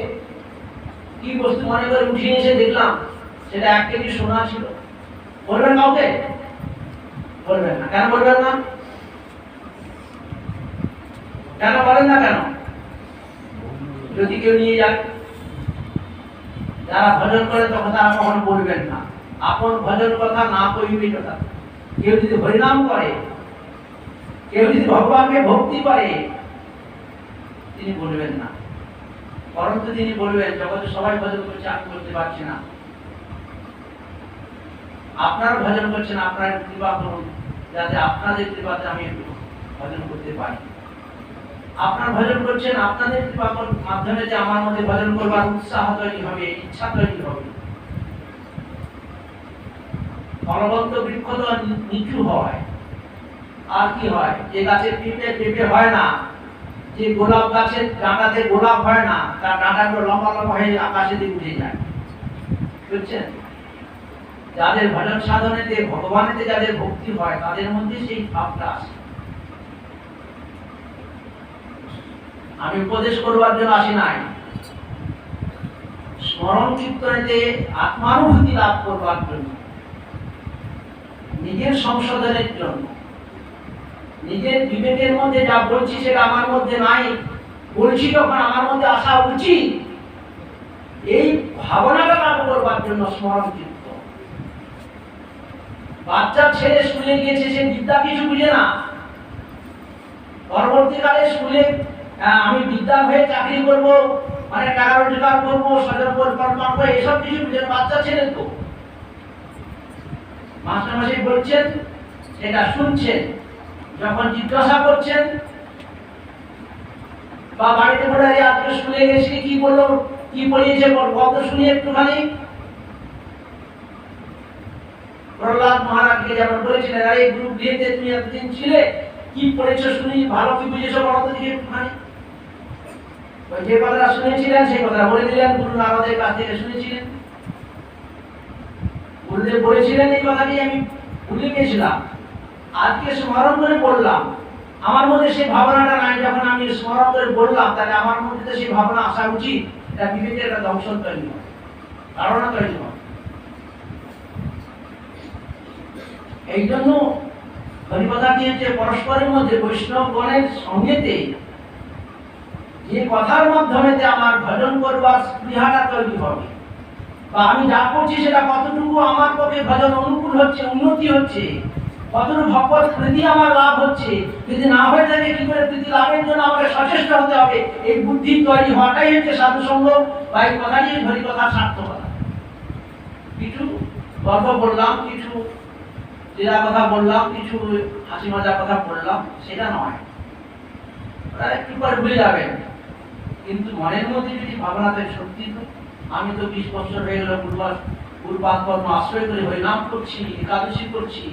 কি বস্তু মনে করে উঠিয়ে এসে দেখলাম সেটা 1 কেজি সোনা ছিল। বলবেন কাউকে? বলবেন না। কেন বলবেন না? কেন বলেন না? কেন? যদি কেউ নিয়ে যায়, যারা ভজন করে তখন তারা কখনো বলবেন না আপন ভজন কথা না কইবি কথা। কেউ যদি হরিনাম করে, কেউ যদি ভগবানকে ভক্তি করে, তিনি বলবেন না। পরন্তু তিনি বলবেন জগতে সবাই ভজন করছে, আমি করতে পারছি না, আপনারা ভজন করছেন, আপনারা কৃপা করুন যাতে আপনাদের কৃপাতে আমি একটু ভজন করতে পারি। আপনারা ভজন করছেন, আপনাদের কৃপার মাধ্যমে যে আমার মধ্যে ভজন করবার উৎসাহ তৈরি হবে, ইচ্ছা তৈরি হবে। ফলবন্ত বৃক্ষ তো নিচু হয়, আর কি হয়? যে গাছের পেঁপে হয় না, যে গোলাপ গাছের ডাঁটাতে গোলাপ হয় না, তার ডাঁটাগুলো লম্বা লম্বা হয়ে আকাশে দিকে উঠে যায়। বুঝছেন? যাদের ভজন সাধনেতে ভগবানেতে যাদের ভক্তি হয় তাদের মধ্যে সেই ভাবটা আসে। আমি উপদেশ করবার জন্য আসি নাই, স্মরণ কীর্তনেতে আত্মানুভূতি লাভ করবার জন্য, নিজের সংশোধনের জন্য। নিজের বিবেকের মধ্যে যা বলছি সেটা আমার মধ্যে নাই, বলছি তখন আমার মধ্যে আসা উচিত, এই ভাবনাটা লাভ করবার জন্য স্মরণ কীর্তন। বাচ্চা ছেলে স্কুলে গিয়েছে, সে বিদ্যা কিছু বুঝে না, পরবর্তীকালে স্কুলে আমি বিদ্যা হয়ে চাকরি করব, মানে টাকা রোজগার করবো, স্বজন পরিকল্পনা করবো, এসব কিছু বুঝে না। বাচ্চা ছেলে তো মাস্টারমশাই বলছেন সেটা শুনছেন, যখন জিজ্ঞাসা করছেন বা বাড়িতে বলে আজকে স্কুলে গেছি কি বললো, কি পড়িয়েছে গল্প শুনি একটুখানি। প্রহ্লাদ মহারাজকে যেমন বলেছিলেন, আরে গ্রুপ ডিতে তুমি এতদিন ছিলে, কি পড়েছো শুনি, ভালো কি বুঝেছো বলো তো দিকে একটুখানি। যে কথাটা শুনেছিলেন সেই কথা বলে দিলেন, গুরু নারদের কাছ থেকে শুনেছিলেন, গুরুদেব বলেছিলেন এই কথাটি আমি ভুলে গেছিলাম, আজকে স্মরণ করে বললাম। আমার মধ্যে সেই ভাবনাটা নাই, যখন আমি স্মরণ করে বললাম তাহলে আমার মধ্যে তো সেই ভাবনা আসা উচিত। এটা বিবেকের একটা দংশন তৈরি হয়, ধারণা তৈরি হয়। এই জন্য হরিকথাটি হচ্ছে পরস্পরের মধ্যে বৈষ্ণবগণের সঙ্গেতে যে কথার মাধ্যমে আমার ভজন করবার স্পৃহাটা তৈরি হবে, বা আমি যা করছি সেটা কতটুকু আমার পক্ষে ভজন অনুকূল হচ্ছে, উন্নতি হচ্ছে, কতটুকু ভগবত প্রীতি আমার লাভ হচ্ছে। যদি না হয়ে থাকে, কি করে প্রীতি লাভের জন্য আমাকে সচেষ্ট হতে হবে, এই বুদ্ধি তৈরি হওয়াটাই হচ্ছে সাধুসঙ্গ বা এই কথাটি হরিকথার সার্থকতা। কিছু গল্প বললাম, কিছু ক্রীড়া কথা বললাম, কিছু হাসি মজার কথা বললাম, সেটা নয়, ওরা একটু পরে ভুলে যাবেন। কিন্তু মনের মধ্যে যদি ভাবনাতে সত্যি, তো আমি তো 20 বছর হয়ে গেল গুরুপাদ কর্ম আশ্রয় করে হরিনাম করছি, একাদশী করছি,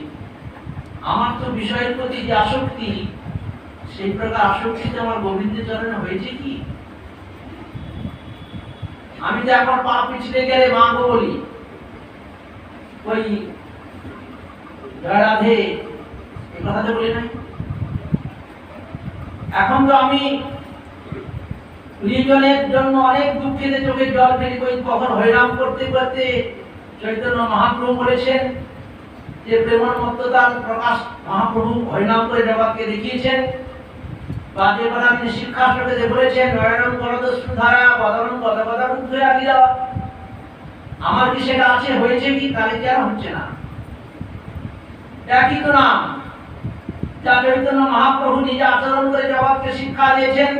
আমার তো বিষয়ের প্রতি যে আসক্তি, সেই প্রকার আসক্তিতে আমার গোবিন্দের চরণে হয়েছে কি? আমি তো এখন পা পিছলে গেলে মা গো বলি, ওই জয় রাধে এই কথাটা বলি নাই। এখন তো আমি প্রিয়জনের জন্য অনেক দুঃখেতে চোখের জল ফেলি, কখন হরিনাম করতে করতে চৈতন্য মহাপ্রভু বলেছেন যে প্রেমমত্ততার প্রকাশ মহাপ্রভু হরিনাম করে জগৎকে দেখিয়েছেন। বা যে কথা তিনি শিক্ষাশ্রমে বলেছেন, নয়নম করদস্যু ধারা বদনম গদগদা রুদ্ধে আগিরা, আমার কি সেটা আছে, হয়েছে কি? তাহলে কেন হচ্ছে না? একই তো নাম, যা চৈতন্য মহাপ্রভু নিজে আচরণ করে জগৎকে শিক্ষা দিয়েছেন,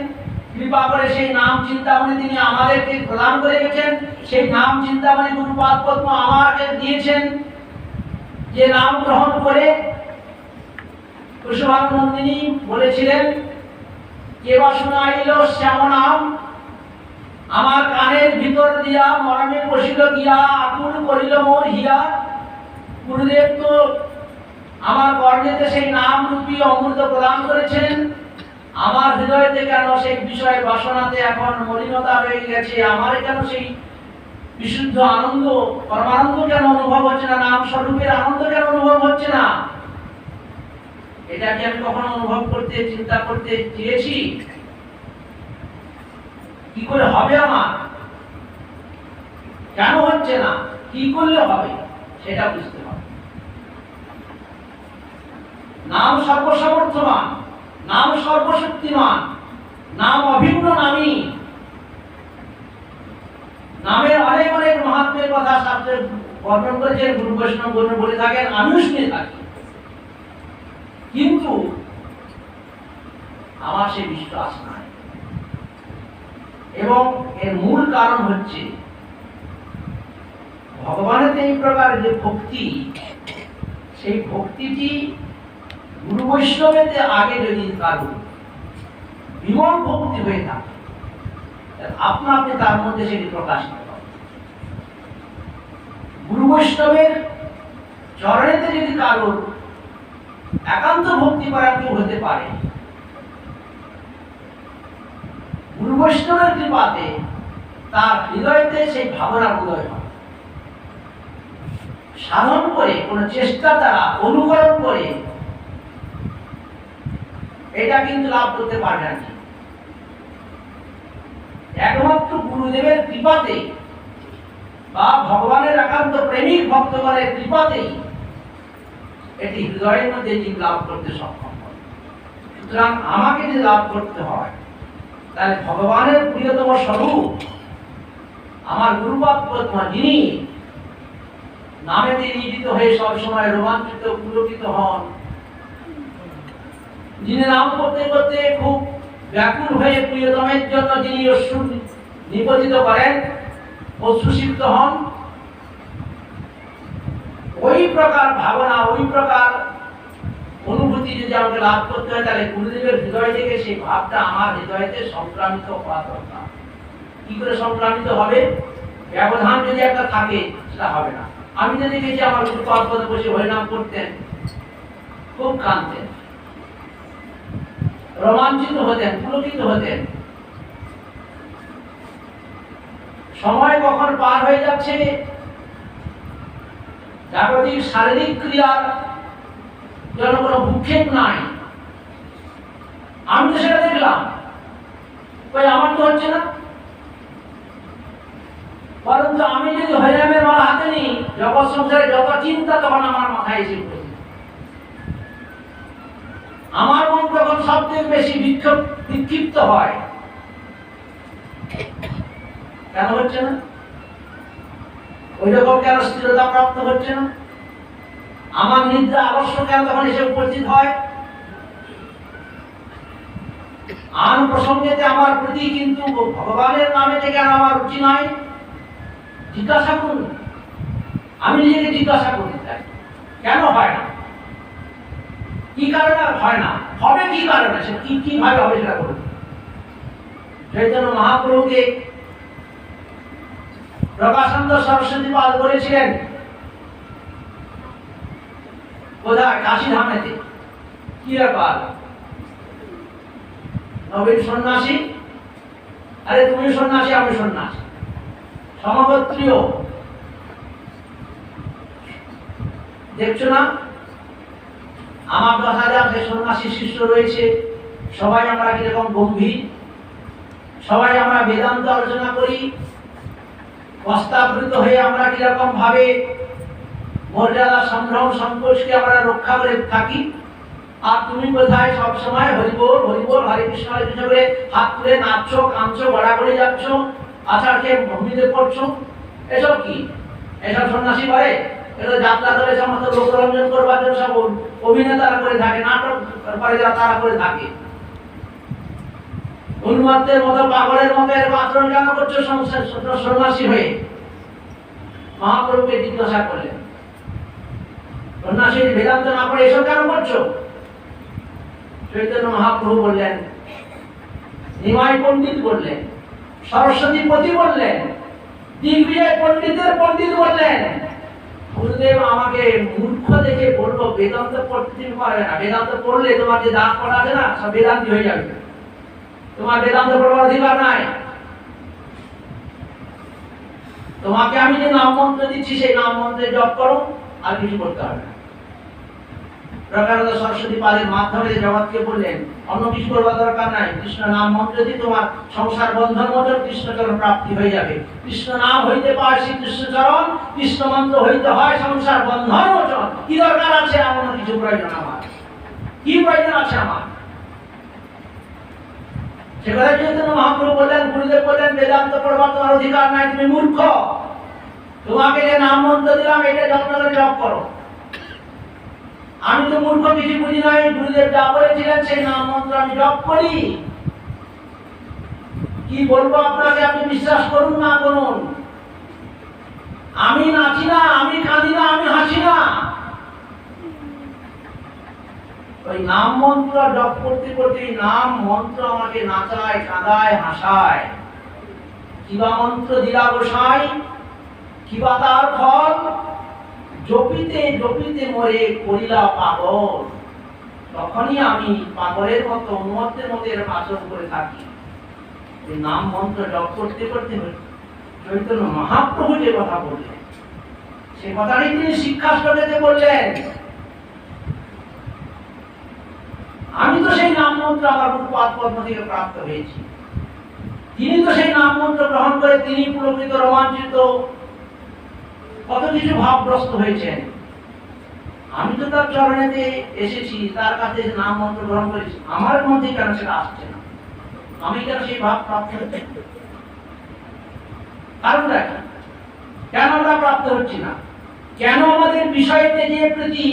কৃপা করে সেই নাম চিন্তামণি তিনি আমাদেরকে প্রদান করে গেছেন। সেই নাম চিন্তামণি গুরুপাদ পদ্ম আমাকে দিয়েছেন, যে নাম গ্রহণ করে কুসুমানন্দিনী বলেছিলেন, কে বা শুনাইল শ্যাম নাম, আমার কানের ভিতর দিয়া মরমে বসিল গিয়া, আকুল করিল মোর হিয়া। গুরুদেব তো আমার কর্ণেতে সেই নাম রূপী অমৃত প্রদান করেছেন, আমার হৃদয়তে কেন সেই বিষয় বাসনাতে এখন মলিনতা রয়ে গেছে? আমার কেন সেই বিশুদ্ধ আনন্দ, পরমানন্দ কেন অনুভব হচ্ছে না? নাম স্বরূপের আনন্দ কেন অনুভব হচ্ছে না? এটা কি আমি কখনো অনুভব করতে, চিন্তা করতে চেয়েছি? কি করে হবে আমার? কেন হচ্ছে না? কি করলে হবে? সেটা বুঝতে হবে। নাম সর্বসমর্থমান, নাম সর্বশক্তিমান, নাম অভিন্ন নামী। নামের অনেক অনেক মাহাত্ম্যের কথা শাস্ত্রে বর্ণন করেছেন, গুরু বৈষ্ণব বলে থাকেন, আমিও শুনে থাকি। কিন্তু আমার সেই বিশ্বাস নাই, এবং এর মূল কারণ হচ্ছে ভগবানের এই প্রকার যে ভক্তি, সেই ভক্তিটি গুরু বৈষ্ণবের আগে যদি কারণ বিমল ভক্তি হয়ে থাকে, আপনা আপনি তার মধ্যে সেটি প্রকাশিত হবে। গুরু বৈষ্ণবের চরণেতে যদি কারোর একান্ত ভক্তি করা কেউ হতে পারে, গুরু বৈষ্ণবের কৃপাতে তার হৃদয়তে সেই ভাবনা উদয় হয়। সাধন করে, কোন চেষ্টা দ্বারা, অনুকরণ করে এটা কিন্তু লাভ করতে পারবে না। একমাত্র গুরুদেবের কৃপাতে বা ভগবানের একান্ত প্রেমিক ভক্তগণের কৃপাতেই এটি হৃদয়ের মধ্যে জীব লাভ করতে সক্ষম হয়। সুতরাং আমাকে যদি লাভ করতে হয়, তাহলে ভগবানের প্রিয়তম স্বরূপ আমার গুরুপাদ পদ্মা, যিনি নামেতে নিয়োজিত হয়ে সবসময় রোমাঞ্চিত, পুলকিত হন, যিনি নাম করতে করতে খুব ব্যাকুল হয়ে প্রিয়তমের জন্য যিনি অশ্রু নিপতিত করেন, অশ্রুসিক্ত হন, ওই প্রকার ভাবনা, ওই প্রকার অনুভূতি যদি আমাকে লাভ করতে হয়, তাহলে গুরুদেবের হৃদয় থেকে সেই ভাবটা আমার হৃদয়তে সংক্রামিত হওয়া দরকার। কি করে সংক্রামিত হবে? ব্যবধান যদি একটা থাকে, সেটা হবে না। আমি যদি দেখি আমার গুরুপাদ পদে বসে হরিনাম করতেন, খুব কাঁদতেন, রোমাঞ্চিত হতেন, পুলকিত হতেন। সময় কখন পার হয়ে যাচ্ছে, জাগতিক শারীরিক ক্রিয়ার যেন কোনো ভূক্ষেপ নাই। আমি তো সেটা দেখলাম, কই আমার তো হচ্ছে না। পরন্তু আমি যদি হরিনামের মালা হাতে নিই, জগৎ সংসারে যত চিন্তা তখন আমার মাথায় এসে পড়ে, আমার মন তখন সবচেয়ে বেশি বিক্ষিপ্ত হয়। কেন হচ্ছে না? ওই রকম কেন স্থিরতা প্রাপ্ত হচ্ছে না? আমার নিদ্রা আলস্য কেন তখন এসে উপস্থিত হয়? আন প্রসঙ্গেতে আমার প্রতি কিন্তু ভগবানের নামে কেন আমার রুচি নাই? জিজ্ঞাসা করুন, আমি নিজেকে জিজ্ঞাসা করতে চাই, কেন হয় না? কি কারণে হয় না? হবে কি কারণে? সে কিভাবে হবে সেটা করুন। চৈতন্য মহাপ্রভুকে প্রকাশানন্দ সরস্বতী পাদ বলেছিলেন, কোথায়? কাশী ধামেতে। কি ব্যাপার? নবীন সন্ন্যাসী, আরে তুমি সন্ন্যাসী, আমি সন্ন্যাসী, সমগোত্রীয়, দেখছো না? আমার 10,000 যে সন্ন্যাসী শিষ্য রয়েছে, সবাই আমরা কিরকম গম্ভীর, সবাই আমরা বেদান্ত আলোচনা করি, প্রস্তাবৃত হয়ে আমরা কিরকম ভাবে মর্যাদা, সম্ভ্রম, সংকোচকে আমরা রক্ষা করে থাকি। আর তুমি কোথায় সব সময় হরিবোল হরিবোল হরে কৃষ্ণ হরে কৃষ্ণ করে হাত তুলে নাচছো কাঁদছো গড়াগড়ি যাচ্ছ, আচারকে ভূমিতে পড়ছো, এসব কি? এসব সন্ন্যাসী করে? এটা যাত্রা ধরে সমস্ত লোকরঞ্জন করবার জন্য সব অভিনেতারা করে থাকে, নাটক করে তারা করে থাকে। উন্মাদের মতো পাগলের মতো এরকম আচরণ কেন করছো সন্ন্যাসী হয়ে? মহাপ্রভুকে জিজ্ঞাসা করলেন, সন্ন্যাসী বেদান্ত না পড়ে এসব কেন করছো? চৈতন্য মহাপ্রভু বললেন, নিমাই পণ্ডিত বললেন, সরস্বতী পতি বললেন, দিগ্বিজয় পণ্ডিতের পণ্ডিত বললেন, গুরুদেব আমাকে মূর্খ দেখে বললো বেদান্ত পড়তে তুমি পারবে না, বেদান্ত পড়লে তোমার যে দাঁত পড়া আছে না সব বেদান্তি হয়ে যাবে, তোমার বেদান্ত পড়ার অধিকার নাই। তোমাকে আমি যে নাম মন্ত্র দিচ্ছি সেই নাম মন্ত্রে জপ করো, আর কিছু করতে হবে না। প্রকারানন্দ সরস্বতী পাদের মাধ্যমে জগৎকে বললেন অন্য কিছু করবার দরকার নাই, কৃষ্ণ নাম মন্ত্র দিয়ে তোমার সংসার বন্ধন মোচন কৃষ্ণচরণ প্রাপ্তি হয়ে যাবে। কৃষ্ণ নাম হইতে পায় শ্রী কৃষ্ণচরণ, কৃষ্ণ মন্ত্র হইতে হয় সংসার বন্ধন মোচন। কি দরকার আছে এমন কিছু প্রয়োজন আমার? কি প্রয়োজন আছে আমার? সেখানে চৈতন্য মহাপ্রভু বললেন, গুরুদেব বললেন বেদান্ত পড়বার তোমার অধিকার নাই, তুমি মূর্খ। তোমাকে যে নাম মন্ত্র দিলাম এটা যত্ন করে জপ করো। আমি তো মূর্খ, কিছু বুঝি নাই, গুরুদেব যা বলেছিলেন সেই নাম মন্ত্র আমি জপ করি। কি বলবো আপনাকে, আপনি বিশ্বাস করুন না করুন, আমি নাচি না, আমি কাঁদি না, আমি হাসি না। ওই নাম মন্ত্র জপ করতে করতে নাম মন্ত্র আমাকে নাচায় কাঁদায় হাসায়। কিবা মন্ত্র দিলা গোসাই, কিবা তার ফল, জপিতে জপিতে মরে করিলা পাগল। তখনই আমি পাগলের মতো উন্মত্তের মতো এর আচরণ করে থাকি। এই নাম মন্ত্র জপ করতে করতে চৈতন্য মহাপ্রভু যে কথা বললেন সে কথাটি তিনি শিক্ষাষ্টকে বললেন। আমি তো সেই নাম মন্ত্র আমার পাদ পদ্ম থেকে প্রাপ্ত হয়েছি, তিনি তো সেই নাম মন্ত্র গ্রহণ করে তিনি পুলকিত রোমাঞ্চিত কত কিছু ভাবগ্রস্ত হয়েছেন। আমি তো তার চরণেতে এসেছি, তার কাছে নাম মন্ত্র গ্রহণ করেছি, আমার মধ্যে কেন সেটা আসছে না? আমি কেন সেই ভাব প্রাপ্ত হচ্ছে? কারণটা কি? কেন আমরা প্রাপ্ত হচ্ছি না? কেন আমাদের বিষয়তে যে প্রীতি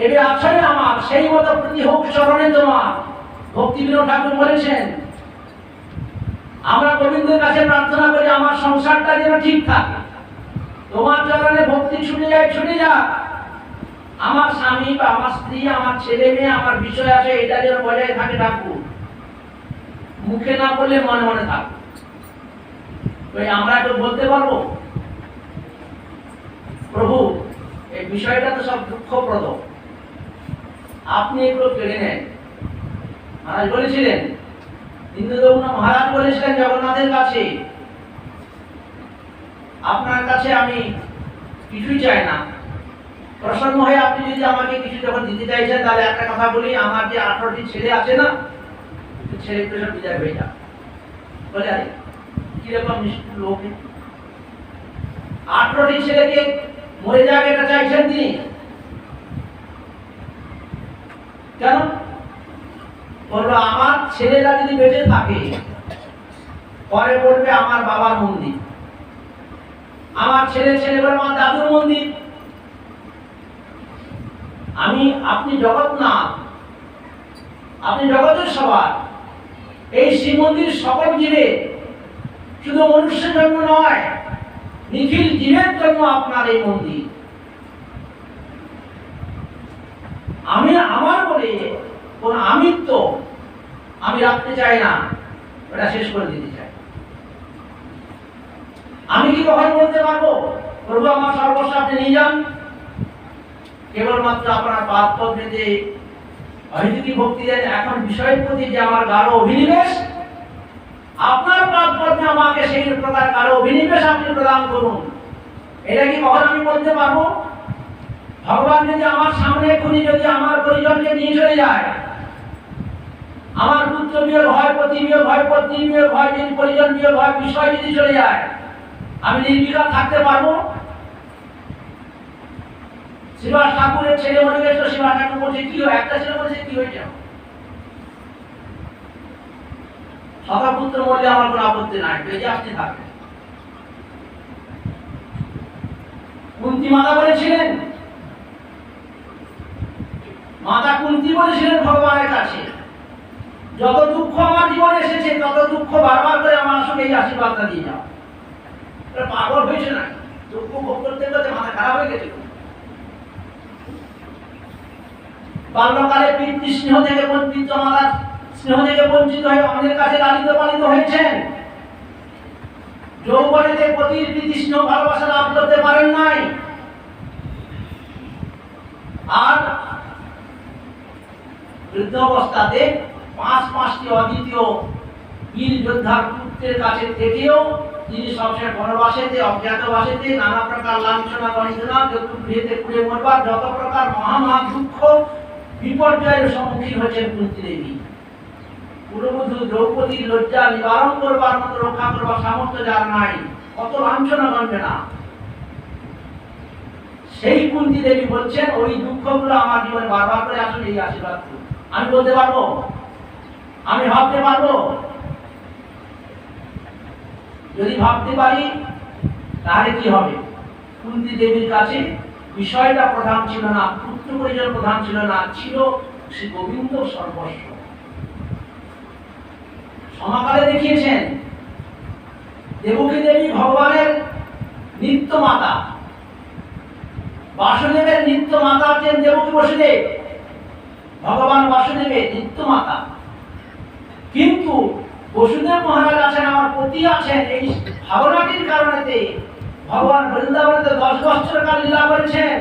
এবে আসলে আমার সেই মতো প্রীতি হোক চরণে তোমার। ভক্তি বিনোদ ঠাকুর বলেছেন, আমরা গোবিন্দের কাছে প্রার্থনা করি আমার সংসারটা যেন ঠিক থাকে, তোমার চরণে ভক্তি ছুটে যায়, ছুটে যাক। আমার স্বামী বা আমার স্ত্রী, আমার ছেলে মেয়ে, আমার বিষয় আছে, এটা যেন বজায় থাকে ঠাকুর। মুখে না বললে মনে মনে থাকুক। আমরা একটু বলতে পারবো প্রভু এই বিষয়টা তো সব দুঃখপ্রদ, আপনি এগুলো কেড়ে নেন। মহারাজ বলেছিলেন, ইন্দ্রদেব মহারাজ বলেছিলেন জগন্নাথের কাছে, আপনার কাছে আমি কিছুই চাই না, প্রসন্ন হয়ে আপনি যদি আমাকে কিছু যখন দিতে চাইছেন তাহলে একটা কথা বলি, আমার যে 18টি ছেলে আছে না, ছেলেগুলো সব বিদায় হয়ে যাক। বলে আরে কিরকম নিষ্ঠুর লোক, 18টি ছেলেকে মরে যাক এটা চাইছেন তিনি? কেন? বললো আমার ছেলেরা যদি বেঁচে থাকে পরে বলবে আমার বাবার মন্দির, আমার ছেলে ছেলেগুলো আমার দাদুর মন্দির। আপনি জগন্নাথ, আপনি জগতের সবার, এই শ্রীমন্দির সকল জীবে, শুধু মনুষ্যের জন্য নয়, নিখিল জীবের জন্য আপনার এই মন্দির। আমি আমার বলে কোন আমিত্ব আমি রাখতে চাই না, ওটা শেষ করে দিতে চাই। আমি কি কখন বলতে পারবো প্রভু আমার সর্বস্ব আপনি নিয়ে যান? কেবলমাত্র আপনার পাদ পদ্মেতে অহেতুকী ভক্তি দেন, এখন বিষয়ের প্রতি যে আমার গাঢ় অভিনিবেশ, আপনার পাদ পদ্মে আমাকে সেই প্রকার গাঢ় অভিনিবেশ আপনি প্রদান করুন। এটা কি কখন আমি বলতে পারবো? ভগবান যদি আমার সামনে এক্ষুনি যদি আমার পরিজনকে নিয়ে চলে যায়, আমার পুত্র বিয়োগ হয়, পতি বিয়োগ হয়, পত্নী বিয়োগ হয়, যদি পরিজন বিয়োগ হয়, বিষয় যদি চলে যায়, আমি নির্বিকার থাকতে পারবো? শ্রীবাস ঠাকুরের ছেলে মরে গেছিল, শ্রীবাস ঠাকুর বলছে কি হয়, একটা ছেলে বলছে কি হয়েছে, শতপুত্র মরলে আমার কোনো আপত্তি নাই, বেঁচে আসতে থাকবে। কুন্তী মাতা বলেছিলেন, মাতা কুন্তী বলেছিলেন ভগবানের কাছে, যত দুঃখ আমার জীবনে এসেছে তত দুঃখ বারবার করে আমার সঙ্গে এই আশীর্বাদটা দিয়ে যাও। পাগল হয়েছে না, দুঃখ ভোগ করতে করতে মাথা খারাপ হয়ে গেছে। বাল্যকালে পিতৃ স্নেহ থেকে বঞ্চিত, মাতার স্নেহ থেকে বঞ্চিত হয়ে আমাদের কাছে লালিত পালিত হয়েছেন। যৌবনেতে পতির প্রীতি স্নেহ ভালোবাসা লাভ করতে পারেন নাই, আর বৃদ্ধ অবস্থাতে পাঁচটি অদ্বিতীয় বীর যোদ্ধার পুত্রের কাছে থেকেও তিনি সবসময় বনবাসেতে, অজ্ঞাতবাসেতে নানা প্রকার লাঞ্ছনা গঞ্জনা, গৃহেতে পুড়ে মরবার যত প্রকার মহা দুঃখ বিপর্যয়ের সম্মুখীন হয়েছেন কুন্তী দেবী। পুরবধূ দ্রৌপদীর লজ্জা নিবারণ করবার মতো, রক্ষা করবার সামর্থ্য যার নাই, কত লাঞ্ছনা গঞ্জনা। সেই কুন্তী দেবী বলছেন, ওই দুঃখগুলো আমার জীবনে বারবার করে আসলে এই আশীর্বাদ আমি বলতে পারবো, আমি ভাবতে পারবো। যদি ভাবতে পারি তাহলে কি হবে? কুন্তী দেবীর কাছে বিষয়টা প্রধান ছিল না, পুত্র পরিজন প্রধান ছিল না, ছিল শ্রী গোবিন্দ সর্বস্ব। সমাকালে দেখিয়েছেন দেবকী দেবী ভগবানের নিত্য মাতা, বাসুদেবের নিত্য মাতা হচ্ছেন দেবকী বসুদেব, ভগবান বাসুদেবের নিত্য মাতা। কিন্তু বসুদেব মহারাজ আছেন, আমার পতি আছেন, এই ভাবনাটির কারণেতে ভগবান বৃন্দাবনেতে 10 বছর কাল লীলা করেছেন।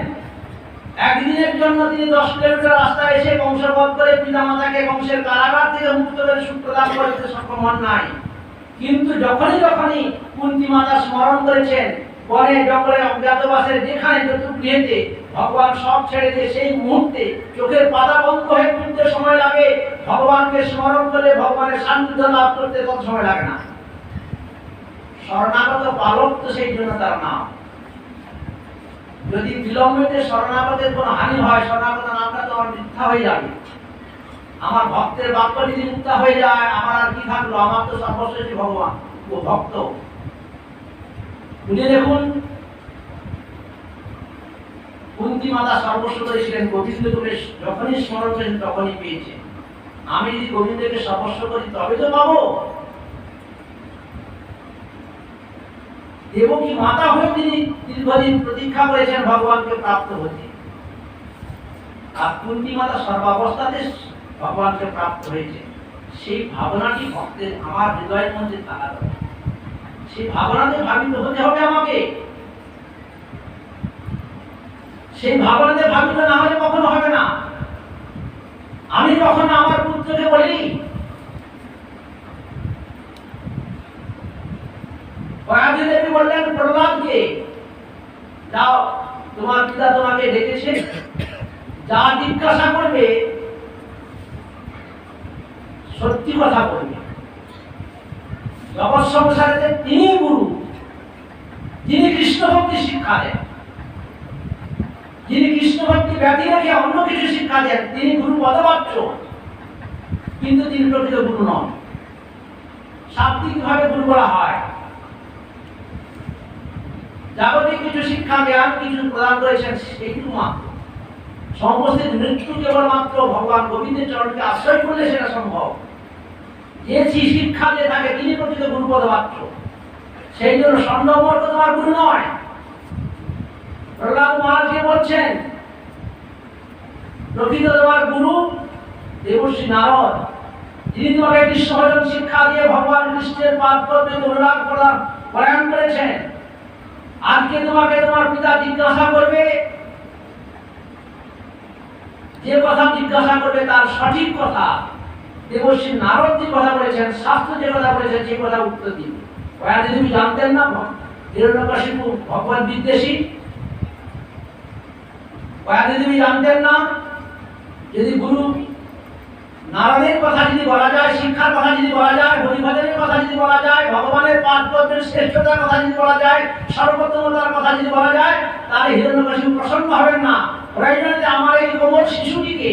একদিনের জন্য তিনি 10 কিলোমিটার রাস্তা এসে বংশবধ করে পিতা মাতাকে বংশের কারাগার থেকে মুক্ত করে সুখ প্রদান করতে সক্ষম হন নাই। কিন্তু যখনই কুন্তী মাতা স্মরণ করেছেন, বনে জঙ্গলে অজ্ঞাতবাসের যেখানে যতটুকু গৃহেতে ভগবান সব ছেড়ে দিয়ে সেই মুহূর্তে চোখের পাতা বন্ধ হয়ে খুলতে সময় লাগে, ভগবানকে স্মরণ করে ভগবানের সান্নিধ্য লাভ করতে তত সময় লাগে না। শরণাগত বালক তো সেই জন্য তার নাম। যদি বিলম্বিতে শরণাগতের কোনো হানি হয়, শরণাগত নামটা তো আমার মিথ্যা হয়ে যাবে। আমার ভক্তের বাক্য যদি মিথ্যা হয়ে যায়, আমার আর কি থাকলো? আমার তো সর্বশ্রেষ্ঠ ভগবান ও ভক্ত। বুঝে দেখুন, কুন্তী মাতা সর্বস্ব করেছিলেন, গোবিন্দকে যখনই স্মরণ করেন তখনই পেয়েছেন। আমি যদি গোবিন্দকে সর্বস্ব করি তবে তো পাবো। দেবকী মাতা হয়ে তিনি দীর্ঘদিন প্রতীক্ষা করেছেন ভগবানকে প্রাপ্ত হতে, আর কুন্তী মাতা সর্বাবস্থাতে ভগবানকে প্রাপ্ত হয়েছে। সেই ভাবনাটি ভক্তের আমার হৃদয়ের মধ্যে থাকা দরকার। সেই ভাবনাতে ভাবিত হতে হবে আমাকে। সেই ভাবনাতে ভাবিত না হলে কখনো হবে না। আমি যখন আমার পুত্রকে বলি, কয়াদি দেবী বললেন প্রহ্লাদকে, যাও তোমার পিতা তোমাকে ডেকেছে, যা জিজ্ঞাসা করবে সত্যি কথা বলবে। জগৎ সংসারে তিনি গুরু, যিনি কৃষ্ণ ভক্তি শিক্ষা দেন, যিনি কৃষ্ণ ভক্তি ব্যতি রেখে অন্য কিছু শিক্ষা দেন, তিনি গুরু পদবাচ্য, কিন্তু তিনি প্রকৃত গুরু নন। শাব্দিকভাবে গুরু বলা হয়। জাগতিক কিছু শিক্ষা জ্ঞান কিছু প্রদান করেছেন, সেইটুকু মাত্র। সমস্ত মৃত্যু কেবলমাত্র ভগবান গোবিন্দের চরণকে আশ্রয় করলে সেটা সম্ভব। যে শিক্ষা দিয়ে থাকে তিনি প্রকৃত গুরু পদবাচ্য। সেই জন্য স্বর্ণমর্ক তোমার গুরু নয়। প্রহ্লাদ মহারাজকে বলছেন, প্রকৃত তোমার গুরু দেবর্ষি নারদ, যিনি তোমাকে কৃষ্ণ ভজন শিক্ষা দিয়ে ভগবান কৃষ্ণের পাদ পদ্মে অনুরাগ প্রদান করেছেন। আজকে তোমাকে তোমার পিতা জিজ্ঞাসা করবে, যে কথা জিজ্ঞাসা করবে তার সঠিক কথা দেবর্ষি নারদ যে কথা বলেছেন, শাস্ত্র যে কথা বলেছেন, সেই কথা উত্তর দিবে। কয়াদি তুমি জানতেন না হিরণ্যকশিপু ভগবান বিদ্বেষী? কয়াদি তুমি জানতেন না যদি গুরু নারদের কথা যদি বলা যায়, শিক্ষার কথা যদি বলা যায়, হরিভজনের কথা যদি বলা যায়, ভগবানের পাদ পদ্মে ভগবানের শ্রেষ্ঠতার কথা যদি বলা যায়, সর্বোত্তমতার কথা যদি বলা যায়, তাহলে হিরণ্যকশিপু প্রসন্ন হবেন না। প্রয়োজন যে আমার এই কোমল শিশুটিকে,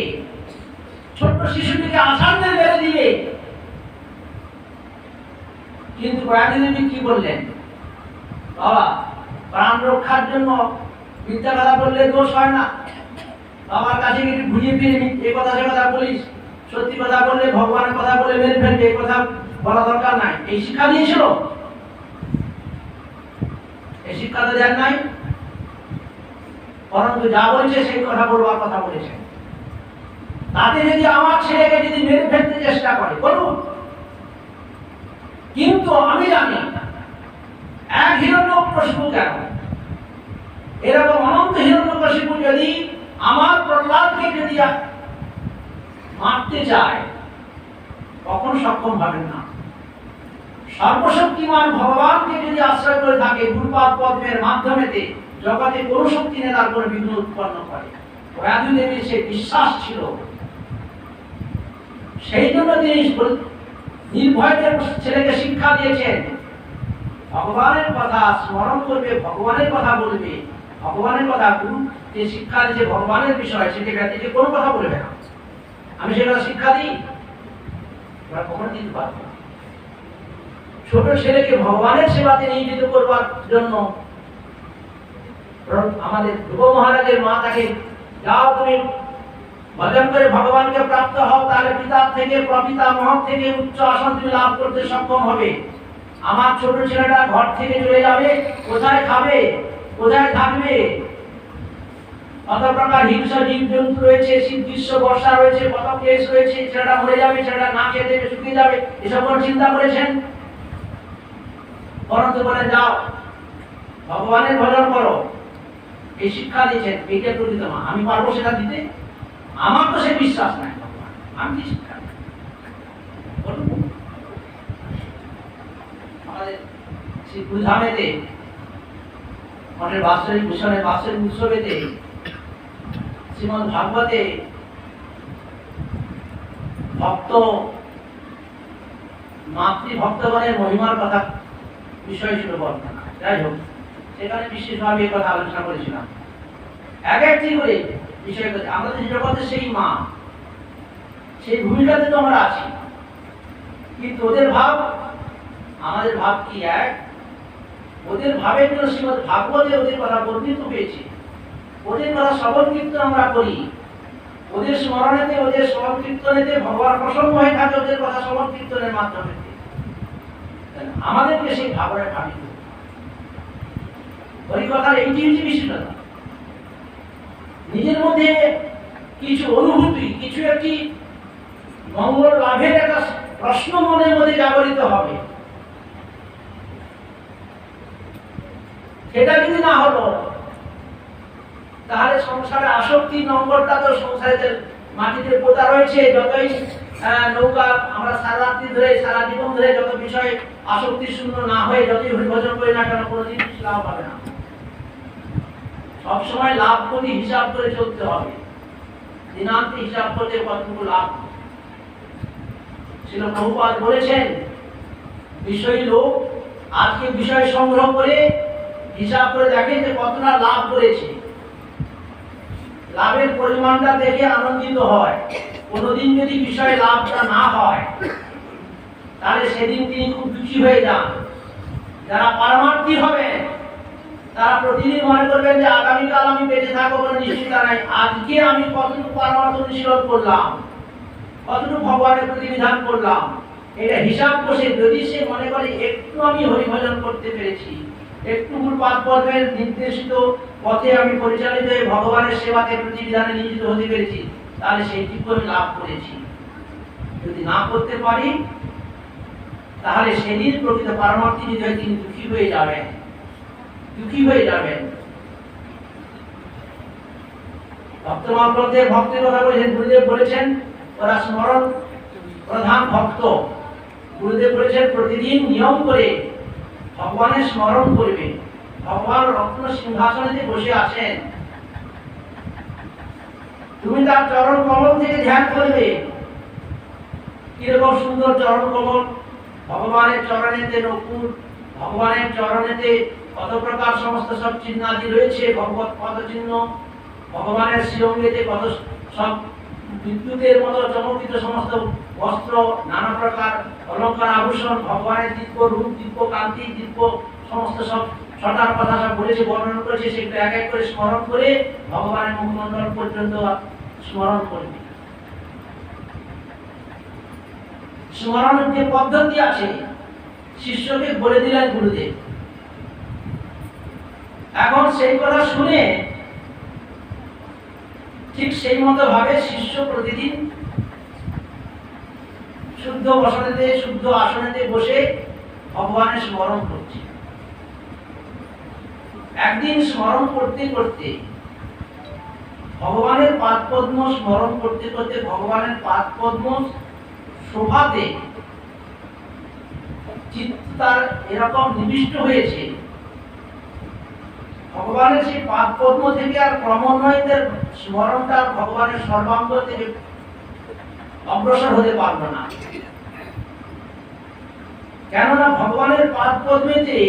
ছোট্ট শিশুটিকে আসান্তে বেড়ে দিবে। কিন্তু প্রয়াদিদেবী কি বললেন, বাবা প্রাণ রক্ষার জন্য মিথ্যা কথা বললে দোষ হয় না, বাবার কাছে গিয়ে ঘুরিয়ে ফিরে এই কথা সে কথা বলিস, সত্যি কথা বললে ভগবানের কথা বলে মেরে ফেলবে, এই কথা বলা দরকার নাই। এই শিক্ষা দিয়েছিল, এই শিক্ষা তো দেন নাই, পরন্তু যা বলেছে সেই কথা বলবার কথা বলেছে। তাতে যদি আমার ছেলেকে যদি মেরে ফেলতে চেষ্টা করে বলুন, কিন্তু আমি জানি এক হিরণ্যকশিপু কেন, এরকম অনন্ত হিরণ্যকশিপু যদি আমার প্রহ্লাদকে যদি মারতে চায় কখন সক্ষম হবেন না। সর্বশক্তিমান ভগবানকে যদি আশ্রয় করে থাকে গুরুপাদ পদ্মের মাধ্যমেতে, জগতে কোনো শক্তি নেই তার কোনো বিঘ্ন উৎপন্ন করে। প্রয়াদি দেবীর সে বিশ্বাস ছিল, সেই জন্য তিনি নির্ভয়দের ছেলেকে শিক্ষা দিয়েছেন, ভগবানের কথা স্মরণ করবে, ভগবানের কথা বলবে, ভগবানের কথা গুরু যে শিক্ষা দিয়েছে ভগবানের বিষয় সেটি ব্যতীত কোনো কথা বলবে না। আমি সে কথা শিক্ষা দিই, কখন দিতে পারবো? ছোট ছেলেকে ভগবানের সেবাতে নিয়োজিত করবার জন্য আমাদের ধ্রুব মহারাজের মা তাকে, যাও তুমি ভজন করে ভগবানকে প্রাপ্ত হও, তাহলে পিতার থেকে প্রপিতামহ থেকে উচ্চ আসন তুমি লাভ করতে সক্ষম হবে। আমার ছোট ছেলেটা ঘর থেকে চলে যাবে, কোথায় খাবে, কোথায় থাকবে? কত প্রকার হিংস্র জীবজন্তু রয়েছে, শীত গ্রীষ্ম বর্ষা রয়েছে, কত ক্লেশ রয়েছে, ছেলেটা মরে যাবে, ছেলেটা না খেয়ে দেবে, শুকিয়ে যাবে, এসব কোন চিন্তা করেছেন? পরন্তু বলেন যাও ভগবানের ভজন করো, এই শিক্ষা দিয়েছেন। এইটা প্রকৃত মা। আমি পারবো সেটা দিতে? আমার তো সে বিশ্বাস নাই ভগবান, আমি কি শিক্ষা দেব? আমাদের শ্রী গুরুধামেতে মঠের বাৎসরিক ভূষণের বাৎসরিক উৎসবেতে শ্রীমদ্ ভাগবতে ভক্ত মাতৃভক্তগণের মহিমার কথা বিষয় ছিল বর্ণনা। যাই হোক, সেখানে বিশেষভাবে এই কথা আলোচনা করেছিলাম। এক একটি করে বিষয় কথা, আমাদের জগতে সেই মা, সেই ভূমিকাতে তো আমরা আছি, কিন্তু ওদের ভাব আমাদের ভাব কি এক? ওদের ভাবের জন্য শ্রীমদ্ ভাগবতে ওদের কথা বর্ণিত হয়েছে, ওদের কথা শ্রবণ কীর্তন আমরা করি, ওদের স্মরণেতে ওদের শ্রবণ কীর্তনেতে ভগবান প্রসন্ন হয়ে থাকে, ওদের কথা শ্রবণ কীর্তনের মাধ্যমে। আমাদেরকে সেই ভাবনায় ভাবিত ওই কথার এইটি হচ্ছে বিশেষতা। নিজের মধ্যে কিছু অনুভূতি, কিছু একটি মঙ্গল লাভের একটা প্রশ্ন মনের মধ্যে জাগরিত হবে। সেটা যদি না হলো তাহলে সংসারে আসক্তি নম্বরটা তো সংসারে মাটিতে পোতা রয়েছে। যতই নৌকা আমরা সারা রাত্রি ধরে সারা জীবন ধরে যত বিষয় আসক্তি শূন্য না হয়ে যতই হরিভজন করি না কেন, কোনোদিন লাভ হবে না। সবসময় লাভ করি হিসাব করে চলতে হবে, দিনান্তে হিসাব করতে কতটুকু লাভ। শ্রীল প্রভুপাদ বলেছেন, বিষয়ী লোক আজকে বিষয় সংগ্রহ করে হিসাব করে দেখে যে কতটা লাভ করেছে, লাভের পরিমাণটা দেখে আনন্দিত হয়। কোনোদিন যদি বিষয় লাভটা না হয় তাহলে সেদিন তিনি খুব দুঃখী হয়ে যান। যারা পারমার্থী হবে তারা প্রতিদিন মনে করবেন যে আগামীকাল আমি বেঁচে থাকবো কোনো নিশ্চিততা নাই, আজকে আমি কতটুকু পারমার্থ অনুশীলন করলাম, কতটুকু ভগবানের প্রতিবিধান করলাম, এটা হিসাব বসে যদি সে মনে করে একটু আমি হরিভজন করতে পেরেছি, একটু গুরুপাদ পদ্মের নির্দেশিত পথে আমি পরিচালিত হয়ে ভগবানের সেবাতে প্রতিবিধানে নিয়োজিত হতে পেরেছি, তাহলে সেইটুকু আমি লাভ করেছি। যদি না করতে পারি তাহলে সেদিন প্রকৃত পারমার্থী হৃদয়ে তিনি দুঃখী হয়ে যাবেন, দুঃখী হয়ে যাবেন। ভক্তমান গ্রন্থে ভক্তের কথা বলেছেন, গুরুদেব বলেছেন ওরা স্মরণ প্রধান ভক্ত। গুরুদেব বলেছেন প্রতিদিন নিয়ম করে ভগবানের স্মরণ করবে। ভগবান রত্ন সিংহাসনেতে বসে আছেন, তুমি তার চরণ কমল থেকে ধ্যান করবে। কিরকম সুন্দর চরণ কমল, ভগবানের চরণেতে নকুল ভগবানের চরণেতে কত প্রকার সমস্ত সব চিহ্নাদি রয়েছে, ভগবত পদ চিহ্ন, ভগবানের শ্রীঅঙ্গেতে কত সব বিদ্যুতের মতো চমকিত সমস্ত বস্ত্র, নানা প্রকার অলঙ্কার আভূষণ, ভগবানের দিব্য রূপ, দিব্য কান্তি, দিব্য সমস্ত সব ছটার কথা সব বলেছে, বর্ণনা করেছে। সেগুলো এক এক করে স্মরণ করে ভগবানের মুখমণ্ডল পর্যন্ত স্মরণ করবে। স্মরণের যে পদ্ধতি আছে শিষ্যকে বলে দিলেন গুরুদেব। এখন সেই কথা শুনে ঠিক সেই মতো ভাবে শিষ্য প্রতিদিন শুদ্ধ বসনেতে, শুদ্ধ আসনেতে বসে ভগবানের স্মরণ করছে। একদিন স্মরণ করতে করতে, ভগবানের পাদপদ্ম স্মরণ করতে করতে, ভগবানের পাদপদ্ম শোভাতে চিত্ত তার এরকম নিবিষ্ট হয়েছে, ভগবানের সেই পাদপদ্ম থেকে আর ক্রমান্বয়ে স্মরণটা ভগবানের সর্বাঙ্গ থেকে অগ্রসর হতে পারল না। কেননা ভগবানের পাদপদ্মেতে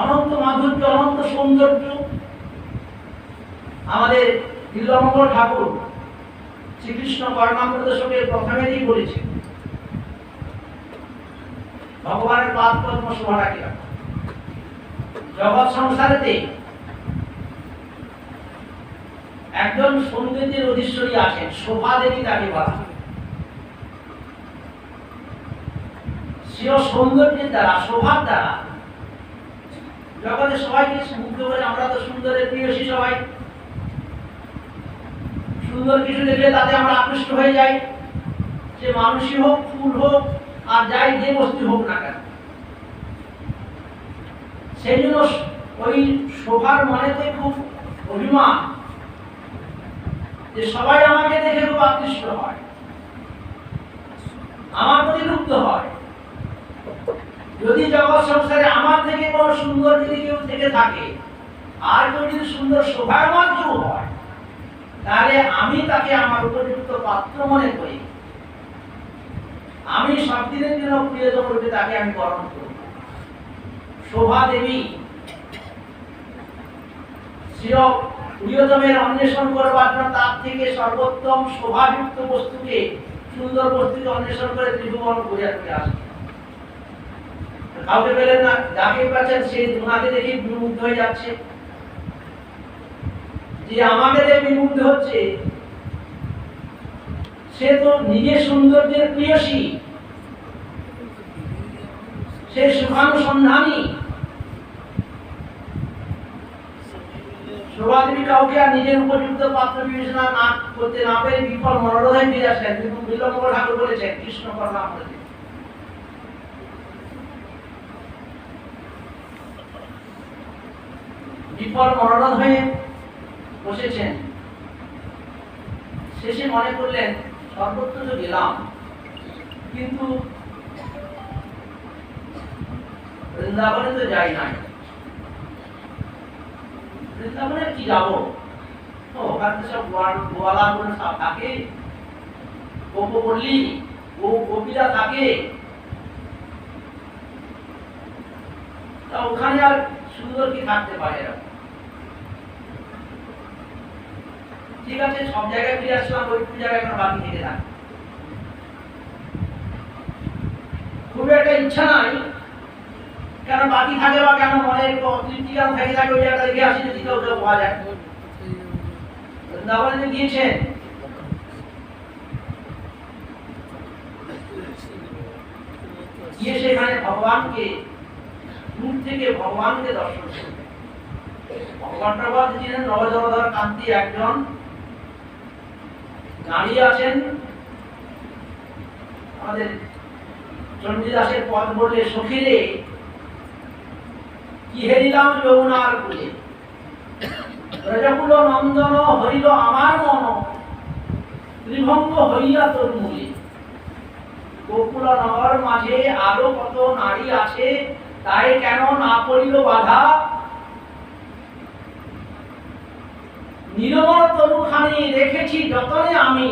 অনন্ত মাধুর্য, অনন্ত সৌন্দর্য। আমাদের নীলমঙ্গল ঠাকুর শ্রীকৃষ্ণ কর্মামৃত শোকে প্রথমেই বলেছে ভগবানের পাদপদ্ম শোভা কি জগৎ সংসারেতে একজন সৌন্দর্যের অধীশ্বরী আছেন, শোভা দেবী তাকে বলা। সেও সৌন্দর্যের দ্বারা, শোভার দ্বারা জগতে সবাইকে মুগ্ধ করে। আমরা তো সুন্দরের প্রিয়সী, সবাই সুন্দর কিছু দেখলে তাতে আমরা আকৃষ্ট হয়ে যাই, সে মানুষই হোক, ফুল হোক, আর যাই যে বস্তু হোক না কেন। সেই জন্য ওই শোভার মানেতে খুব অভিমান, যে সবাই আমাকে দেখে খুব আকৃষ্ট হয়, আমার প্রতি মুগ্ধ হয়। যদি জগৎ সংসারে আমার থেকে কোন সুন্দর যদি কেউ থেকে থাকে, আর কেউ যদি সুন্দর শোভায়মান কেউ হয়, তাহলে আমি তাকে আমার উপযুক্ত পাত্র মনে করি, আমি সব দিনের জন্য প্রিয়তম রূপে তাকে আমি বরণ করি। শোভা দেবী প্রিয়তমের অন্বেষণ করবার জন্য তার থেকে সর্বোত্তম শোভাযুক্ত বস্তুকে, সুন্দর বস্তুকে অন্বেষণ করে ত্রিভুবন ঘুরে ঘুরে আসে। কাউকে পেলেন না, যাকে পাচ্ছেন সেই ওনাকে দেখে বিমুগ্ধ হয়ে যাচ্ছে। যে আমাকে দেখে বিমুগ্ধ হচ্ছে, সে তো নিজের সৌন্দর্যের প্রিয়সী, সে সুখানুসন্ধানী। শোভাদেবী কাউকে আর নিজের উপযুক্ত পাত্র বিবেচনা না করতে না পেরে বিফল মনোরথে ফিরে আসলেন। কিন্তু নীলমঙ্গল ঠাকুর বলেছেন কৃষ্ণ কর্ণামৃতে, বিফল মনোরথ হয়ে বসেছেন। শেষে মনে করলেন সর্বত্র তো গেলাম, কিন্তু বৃন্দাবনে তো যাই নাই, বৃন্দাবনে কি যাবো? ওখানে সব গোয়ালা করে সব থাকে, গোপপল্লী, গোপীরা থাকে, তা ওখানে আর সুন্দর কি থাকতে পারে? ঠিক আছে, সব জায়গায় ফিরে আসলাম, ওই জায়গায় এখন বাকি থেকে থাকে। খুব একটা ইচ্ছা নাই, কেন বাকি থাকে বা কেন মনের তৃপ্তি কেন থেকে থাকে, ওই জায়গাটা দেখে আসি যদি কেউ কেউ পাওয়া যায়। বৃন্দাবনে গিয়েছেন, গিয়ে সেখানে ভগবানকে দূর থেকে ভগবানকে দর্শন করলেন। ভগবানটা ছিলেন নবজলধর কান্তি একজন, দাঁড়িয়ে আছেন। আমাদের চণ্ডীদাসের পদ বললে সখিরে কি হেরিলাম যমুনার কূলে, ব্রজকুল নন্দন হইল আমার মন, ত্রিভঙ্গ হইয়া তোর মূলে। গোকুল নগর মাঝে আরো কত নারী আছে, তাই কেন না পড়িল বাধা। নিরমল তরুখানি রেখেছি যতনে আমি,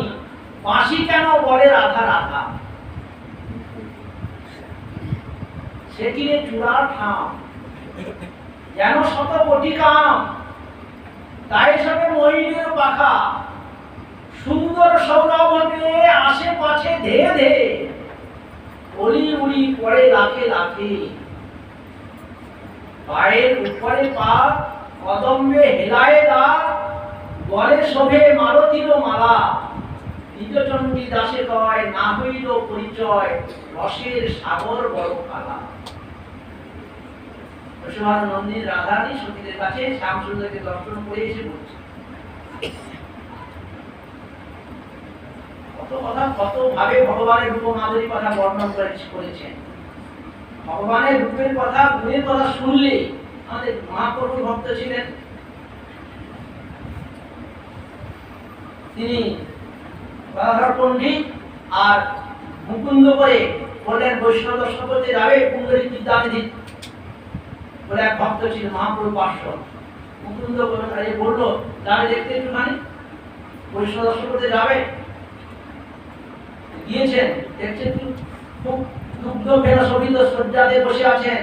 বাঁশি কেন বলে রাধা রাধা। সেটিরে চূড়ার ঠাম যেন শত কোটি কাম, তাই সবে ময়ূরের পাখা সুন্দর সৌরভকে আশেপাশে ধেয়ে ধেয়ে অলি উড়ি পড়ে লাখে লাখে। পায়ের উপরে পা কদম্বে হেলায় গা, গলে শোভে মালতীর মালা। দ্বিজচণ্ডী দাসে কয় না হইল পরিচয়, রসের সাগর বড় কালা। নন্দীর রাধারানী সতীদের কাছে শ্যামসুন্দরকে দর্শন করে এসে বলছে, কত কথা কত ভাবে ভগবানের রূপ মাধুরী কথা বর্ণনা করেছেন। ভগবানের রূপের কথা গুণের কথা শুনলে আমাদের মহাপ্রভু ভক্ত ছিলেন, তিনি গদাধর পণ্ডিত আর মুকুন্দ করে বললেন বৈষ্ণব দর্শন করতে যাবে পুণ্ডরীক বিদ্যানিধি বলে এক ভক্ত ছিল মহাপ্রভু পার্শ্বদ। মুকুন্দ বললো যাবে দেখতে একটুখানি, বৈষ্ণব দর্শন করতে যাবে। গিয়েছেন, দেখছেন খুব দুগ্ধ ফেরা শোভিত শয্যাতে বসে আছেন,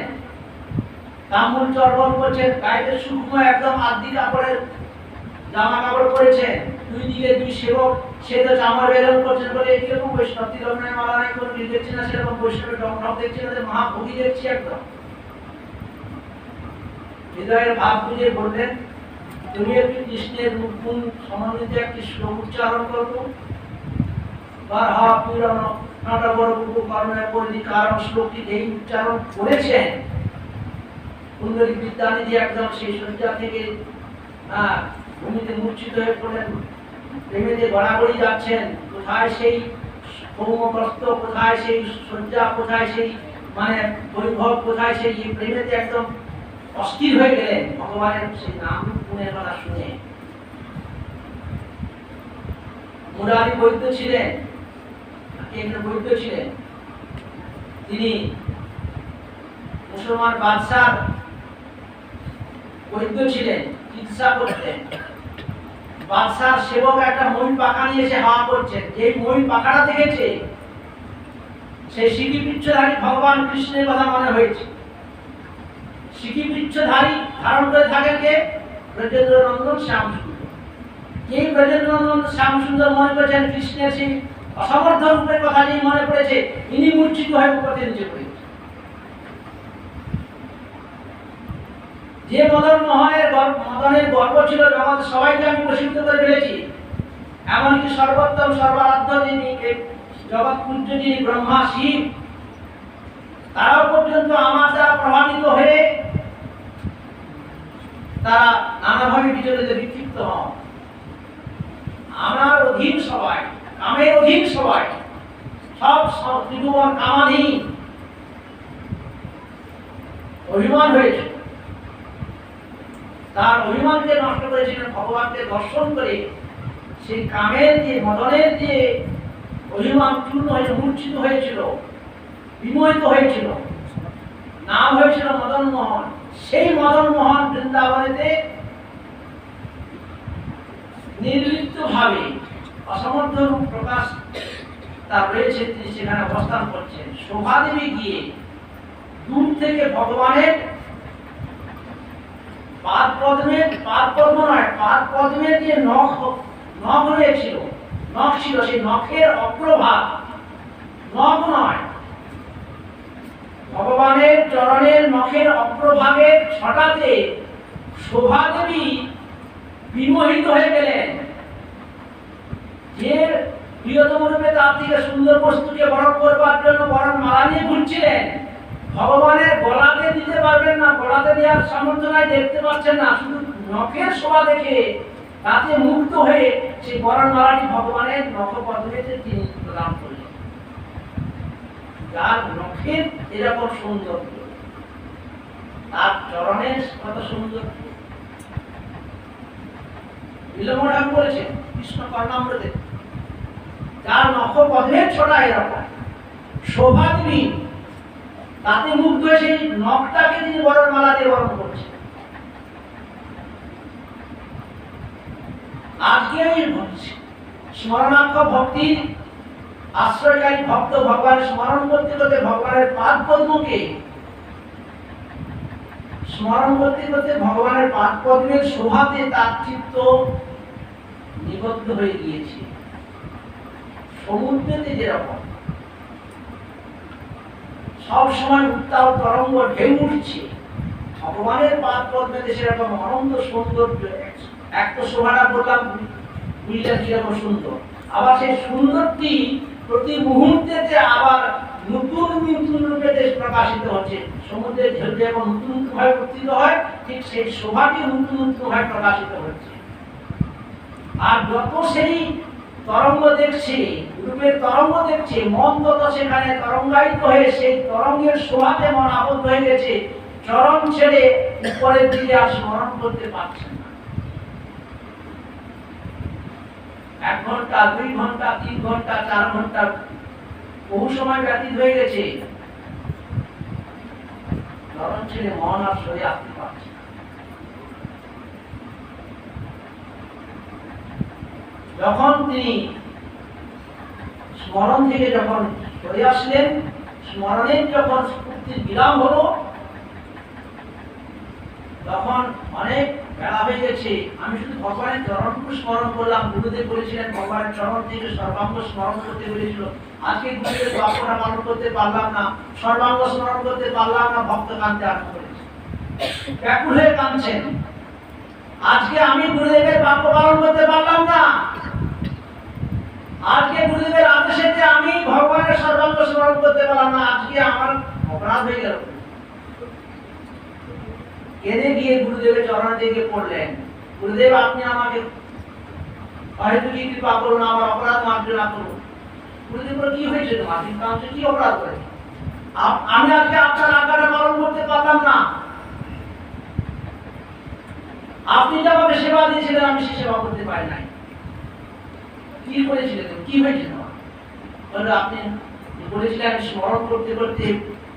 তাম্বুল চর্বণ করছেন, গায়েতে শুকনো একদম আদি কাপড়ের জামা কাপড় পরেছেন, দুই দিকে দুই সেবক সেটা চামড় বেরোন করছেন। বলে এরকম বৈষ্ণব তিলগ্নের মালা নাই করে দেখছি না, সেরকম বৈষ্ণবের ডমঢম দেখছি না, মহাভোগী দেখছি একদম। হৃদয়ের ভাব বুঝে বললেন, তুমি একটু কৃষ্ণের রূপ গুণ সম্বন্ধিত একটি শ্লোক উচ্চারণ করবো। শ্লোকটি এই উচ্চারণ করেছেন পুণ্ডরীক বিদ্যানিধি একদম সেই শয্যা থেকে ভূমিতে মূর্ছিত হয়ে পড়লেন, প্রেমেতে গড়াগড়ি যাচ্ছেন। কোথায় সেই ভৌমগ্রস্ত, কোথায় সেই শয্যা, কোথায় সেই মানে বৈভব, কোথায় সেই প্রেমেতে একদম অস্থির হয়ে গেলেন ভগবানের সেই নাম গুণের কথা শুনে। মুরারি বৈদ্য ছিলেন, বৈদ্য ছিলেন, তিনি মুসলমান বাদশার বৈদ্য ছিলেন, চিকিৎসা করতেন। বাদশার সেবক একটা ময়ূর পাখা নিয়ে এসে হাওয়া করছেন, যে ময়ূর পাখাটা দেখেছে সেই শিখিপৃচ্ছধারী ভগবান কৃষ্ণের কথা মনে হয়েছে। শিখিপৃচ্ছধারী ধারণ করে থাকেন কে? ব্রজেন্দ্র নন্দন শ্যামসুন্দর। এই ব্রজেন্দ্র নন্দন শ্যামসুন্দর মনে করেছেন কৃষ্ণের সেই অসমর্থ রূপের কথা যেই মনে পড়েছে, ইনি মূর্ছিত হয়ে পথে নিচে পড়েছে। যে মদনের গর্ব ছিল জগৎ সবাইকে আমি প্রসিদ্ধ করে ফেলেছি, এমনকি সর্বোত্তম সর্বারাধ্য যিনি জগৎ পূজ্য যিনি ব্রহ্মা শিব, তারাও পর্যন্ত আমার দ্বারা প্রভাবিত হয়ে তারা নানাভাবে বিচলিত বিক্ষিপ্ত হন। আমার অধীন সবাই, কামের অধীন সবাই, সব ত্রিভুবন কামাধীন, অভিমান হয়েছে। তার অভিমানকে নষ্ট করেছিলেন ভগবানকে দর্শন করে। সেই কামের যে মদনের যে অভিমান চূর্ণ হয়ে মূর্ছিত হয়েছিল, বিমোহিত হয়েছিল, নাম হয়েছিল মদন মোহন। সেই মদন মোহন বৃন্দাবনেতে নির্লিপ্ত ভাবে অসমর্থ রূপ প্রকাশ তার রয়েছে, তিনি সেখানে অবস্থান করছেন। শোভাদেবী গিয়ে দূর থেকে ভগবানের পাদ পদ্মের যে নখ রয়েছিল, নখ ছিল, সেই নখের অগ্রভাগ, নখ নয়, ভগবানের চরণের নখের অগ্রভাগের ছটাতে শোভাদেবী বিমোহিত হয়ে গেলেন। যে প্রিয়তম রূপে তার থেকে সুন্দর বস্তুকে বরণ করবার জন্য বরণ মালা নিয়ে ঘুরছিলেন, ভগবানের গলাতে দিতে পারবেন না, গলাতে দেওয়ার সামর্থ্য নাই, দেখতে পাচ্ছেন না, শুধু নখের শোভা দেখে তাতে মুগ্ধ হয়ে সেই বরণ মালাটি ভগবানের নখ পদ্মেতে তিনি প্রদান করলেন। যার নখের এরকম সৌন্দর্য, তার চরণের কত সৌন্দর্য। বিল্বন ঠাকুর বলেছেন কৃষ্ণ কর্ণামৃতে, যার নখ পদ্মের ছোটা এরকম শোভা তিনি, তাতে মুগ্ধ হয়ে সেই নখটাকে তিনি বরণ মালা দিয়ে বরণ করছেন। আজকে আমি স্মরণাক্ষ ভক্তির আশ্রয়কারী ভক্ত ভগবানের স্মরণ করতে করতে ভগবানের পাদ পদ্মকে স্মরণ করতে করতে ভগবানের পাদ পদ্মের শোভাতে তার চিত্ত নিবদ্ধ হয়ে গিয়েছে। সমুদ্রেতে যেরকম সব সময় উত্তাল তরঙ্গ ঢেউ উঠছে, ভগবানের পাদ পদ্মেতে সেরকম অনন্ত সৌন্দর্য। এক তো শোভাটা বললাম, বুঝলেন কিরকম সুন্দর, আবার সেই সুন্দরটি প্রতি মুহূর্তে আবার নতুন নতুন রূপে প্রকাশিত হচ্ছে। সমুদ্রের ঢেউ যেমন নতুন নতুন ভাবে উত্থিত হয়, ঠিক সেই শোভাটি নতুন নতুন ভাবে প্রকাশিত হচ্ছে। আর যত সেই তরঙ্গ দেখছে, রূপের তরঙ্গ দেখছে, মন তত সেখানে তরঙ্গায়িত হয়ে সেই তরঙ্গের শোভাতে মন আবদ্ধ হয়ে গেছে। চরণ ছেড়ে উপরের দিকে আর স্মরণ করতে পারছে না। 1 ঘন্টা, 2 ঘন্টা, 3 ঘন্টা, 4 ঘন্টা বহু সময় ব্যতীত হয়ে গেছে, চরণ ছেড়ে মন আর সরে আসতে পারছে না। যখন তিনি স্মরণ থেকে যখন সরে আসলেন, স্মরণের যখন স্ফূর্তির বিরাম হলো, তখন অনেক বেলা হয়ে গেছে। আমি শুধু ভগবানের চরণটুকু স্মরণ করলাম। গুরুদেব বলেছিলেন ভগবানের চরণ থেকে সর্বাঙ্গ স্মরণ করতে বলেছিল। আজকে গুরুদেব বাক্যটা পালন করতে পারলাম না, সর্বাঙ্গ স্মরণ করতে পারলাম না, ভক্ত কাঁদতে আরম্ভ করেছে, ব্যাকুল হয়ে কাঁদছেন। আজকে আমি গুরুদেবের বাক্য পালন করতে পারলাম না, আজকে গুরুদেবের আদেশেতে আমি ভগবানের সর্বাঙ্গ স্মরণ করতে পারলাম না, আজকে আমার অপরাধ হয়ে গেল। কেঁদে গিয়ে গুরুদেবের চরণে দিকে পড়লেন, গুরুদেব আপনি আমাকে হয়তো কি কৃপা করুন, আমার অপরাধ মার্জনা করুন। গুরুদেব বলে, কি হয়েছে তোমার, তুমি কি অপরাধ করে? আমি আজকে আপনার আজ্ঞাটা পালন করতে পারলাম না, আপনি যে আমাকে সেবা দিয়েছিলেন আমি সে সেবা করতে পারি নাই। কি করেছিলেন, কি হয়েছে তোমার? বলে, আপনি বলেছিলেন আমি স্মরণ করতে করতে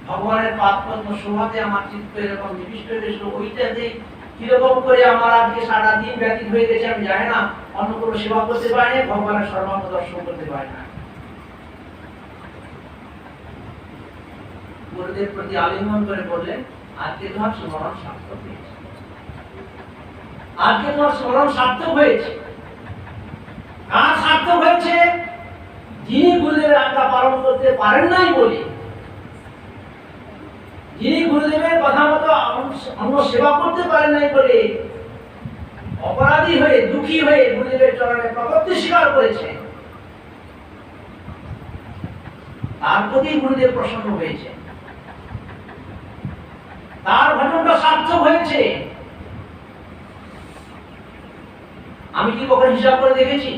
ভগবানের পাদ পদ্ম শোভাতে আমার চিত্ত এরকম নিবিষ্ট হয়ে গেছিল, ওইটাতে কিরকম করে আমার আজকে সারা দিন ব্যতীত হয়ে গেছে আমি জানি না, অন্য কোনো সেবা করতে পারি না, ভগবানের সর্বাঙ্গ দর্শন করতে পারি না। গুরুদেব প্রতি আলিঙ্গন করে বললেন, আজকে তোমার স্মরণ সার্থক হয়েছে, আজকে তোমার স্মরণ সার্থক হয়েছে। কার সার্থক হয়েছে? যিনি গুরুদেবের আজ্ঞা পালন করতে পারেন নাই বলে, যিনি গুরুদেবের কথা মতো অন্য সেবা করতে পারেন নাই বলে অপরাধী হয়ে দুঃখী হয়ে গুরুদেবের চরণে প্রপত্তি স্বীকার করেছে, তার প্রতি গুরুদেব প্রসন্ন হয়েছে, তার ভজনটা সার্থক হয়েছে। আমি কি কখনো হিসাব করে দেখেছি?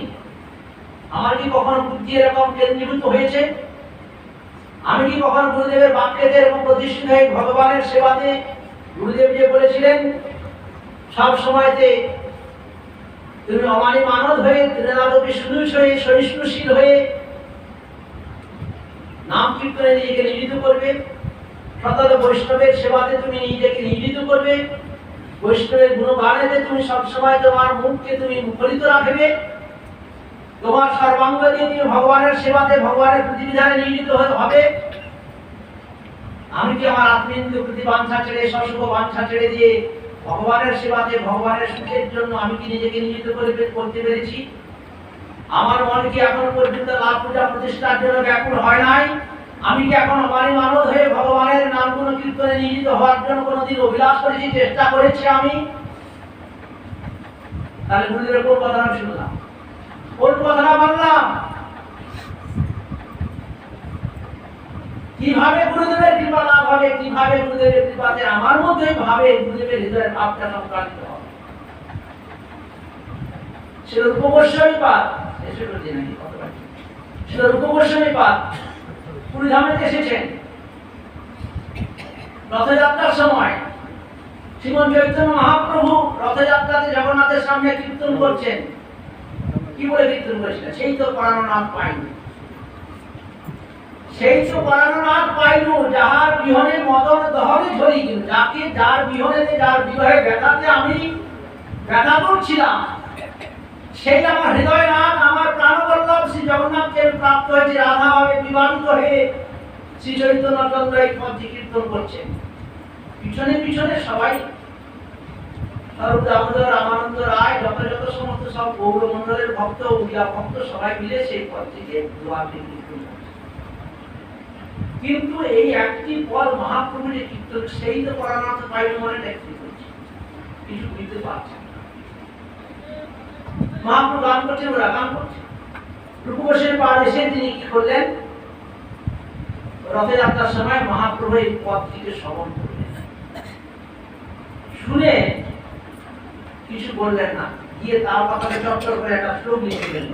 আমার কি কখনো বুদ্ধি এরকম কেন্দ্রীভূত হয়েছে? আমি কি কখনো গুরুদেবের বাক্যেতে এরকম প্রতিষ্ঠিত হয়ে ভগবানের সেবাতে, গুরুদেব যে বলেছিলেন সব সময়তে তুমি অমানি মানব হয়ে, তৃণাদপি সুদূষ হয়ে, সহিষ্ণুশীল হয়ে নাম কীর্তনে নিজেকে নিয়োজিত করবে, সতত বৈষ্ণবের সেবাতে তুমি নিজেকে নিয়োজিত করবে, বৈষ্ণবের গুণগানেতে তুমি সবসময় তোমার মুখকে তুমি মুখরিত রাখবে, তোমার সর্বাঙ্গ দিয়ে তুমি ভগবানের সেবাতে, ভগবানের প্রতিবিধানে নিয়োজিত হবে। আমি কি আমার আত্মেন্দ্র প্রতি বাঞ্ছা ছেড়ে, সসুখ বাঞ্ছা ছেড়ে দিয়ে ভগবানের সেবাতে, ভগবানের সুখের জন্য আমি কি নিজেকে নিয়োজিত করতে পেরেছি? আমার মন কি এখন পর্যন্ত লাভ পূজা প্রতিষ্ঠার জন্য ব্যাকুল হয় নাই? আমি কি এখন অমানি মানব হয়ে ভগবানের নাম গুণ কীর্তনে নিয়োজিত হওয়ার জন্য কোনোদিন অভিলাষ করেছি, চেষ্টা করেছি আমি? তাহলে গুরুদেবের কোন কথা আমি শুনলাম, কোন কথাটা মানলাম? কিভাবে গুরুদেবের কৃপা লাভ হবে, কিভাবে গুরুদেবের কৃপাতে আমার মধ্যে ভাবে গুরুদেবের হৃদয়ের ভাবটা সংক্রামিত হবে? সেটা রূপগোস্বামী পাদ, সেটা রূপগোস্বামী পাদ পুরীধামেতে এসেছেন রথযাত্রার সময়। শ্রীমন চৈতন্য মহাপ্রভু রথযাত্রাতে জগন্নাথের সামনে কীর্তন করছেন। কি বলে কীর্তন করেছিলেন? সেই তো পরানো নাথ পাইনু, সেই তো পরানো নাথ পাইনু, যাহার বিহনে মদন দহনে ঝরি গেল। যাকে, যার বিহনেতে, যার বিরহে ব্যথাতে আমি ব্যথা করছিলাম, সেই আমার হৃদয় নাথ, আমার প্রাণবল্লভ শ্রী জগন্নাথকে প্রাপ্ত হয়েছে, রাধা ভাবে বিবাহিত হয়ে শ্রী চৈতন্য চন্দ্র এই পদটি কীর্তন করছেন। পিছনে পিছনে সবাই স্বরূপ দামোদর, রামানন্দ রায়, যত যত সমস্ত সব গৌরমণ্ডলের ভক্ত, উড়িয়া ভক্ত সবাই মিলে সেই পথ থেকে দোয়াকে কীর্তন করছে। কিন্তু এই একটি পদ মহাপ্রভু যে কীর্তন, সেই তো পরানাথ পাইল মনে দেখতে করছে, কিছু বুঝতে পারছে না। মহাপ্রভু গান করছেন, ওরা গান করছে। রূপগোস্বামী পাদ এসে তিনি কি করলেন, রথযাত্রার সময় মহাপ্রভু এই পদটিকে শ্রবণ করলেন, শুনে কিছু বললেন না, গিয়ে তার কথাকে চটচট করে একটা শ্লোক লিখে দিলেন,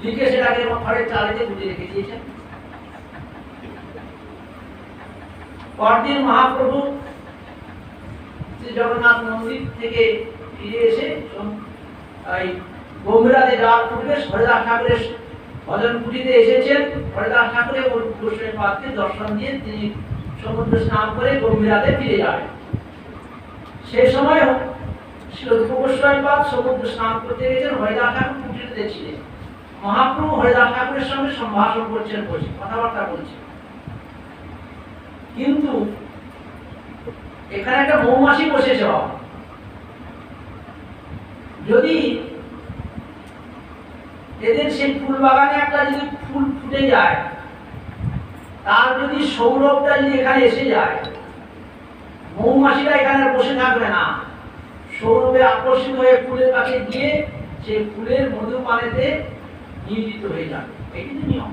লিখে সেটাকে ঘরের চালিতে গুঁজে রেখে দিয়েছেন। পরদিন মহাপ্রভু শ্রী জগন্নাথ মন্দির থেকে ফিরে এসে এই গম্ভীরাতে যাওয়ার পূর্বে হরিদাস ঠাকুরের ভজন কুটিতে এসেছেন। হরিদাস ঠাকুরের গোস্বামী পাদকে দর্শন দিয়ে তিনি সমুদ্র স্নান করে গম্ভীরাতে ফিরে যাবেন। সেই সময় গোস্বামী পাদ সমুদ্র স্নান করতে গেছেন, হরিদাস ঠাকুর কুটিতে ছিলেন। মহাপ্রভু হরিদাস ঠাকুরের সঙ্গে সম্ভাষণ করছেন, বসে কথাবার্তা বলছেন। কিন্তু এখানে একটা মৌমাছি বসেছে। যদি এদের সেই ফুল বাগানে একটা যদি ফুল ফুটে যায়, তার যদি সৌরভটা যদি এখানে এসে যায়, মৌমাছিরা এখানে বসে থাকবে না, সৌরভে আকর্ষিত হয়ে ফুলের কাছে গিয়ে সেই ফুলের মধু পানেতে নিয়োজিত হয়ে যাবে। এটি তো নিয়ম।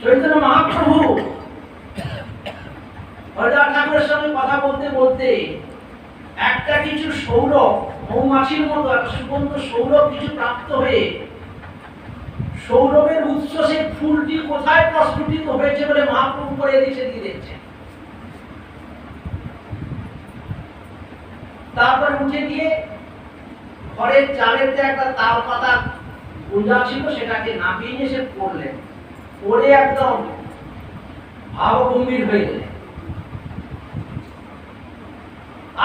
চৈতন্য মহাপ্রভু হরিদাস ঠাকুরের সঙ্গে কথা বলতে বলতে একটা কিছু সৌরভ, মৌমাছির মতো একটা সুগন্ধ সৌরভ কিছু প্রাপ্ত হয়ে সৌরভের উৎস সেই ফুলটি কোথায় প্রস্ফুটিত হয়েছে বলে মহাপ্রভু করে এদিকে দিয়ে দেখছেন। তারপর উঠে গিয়ে ঘরের চালেতে একটা তাল পাতা গুঁজা ছিল, সেটাকে নামিয়ে নিয়ে সে পড়লেন, পড়ে একদম ভাবগম্ভীর হয়ে গেলেন।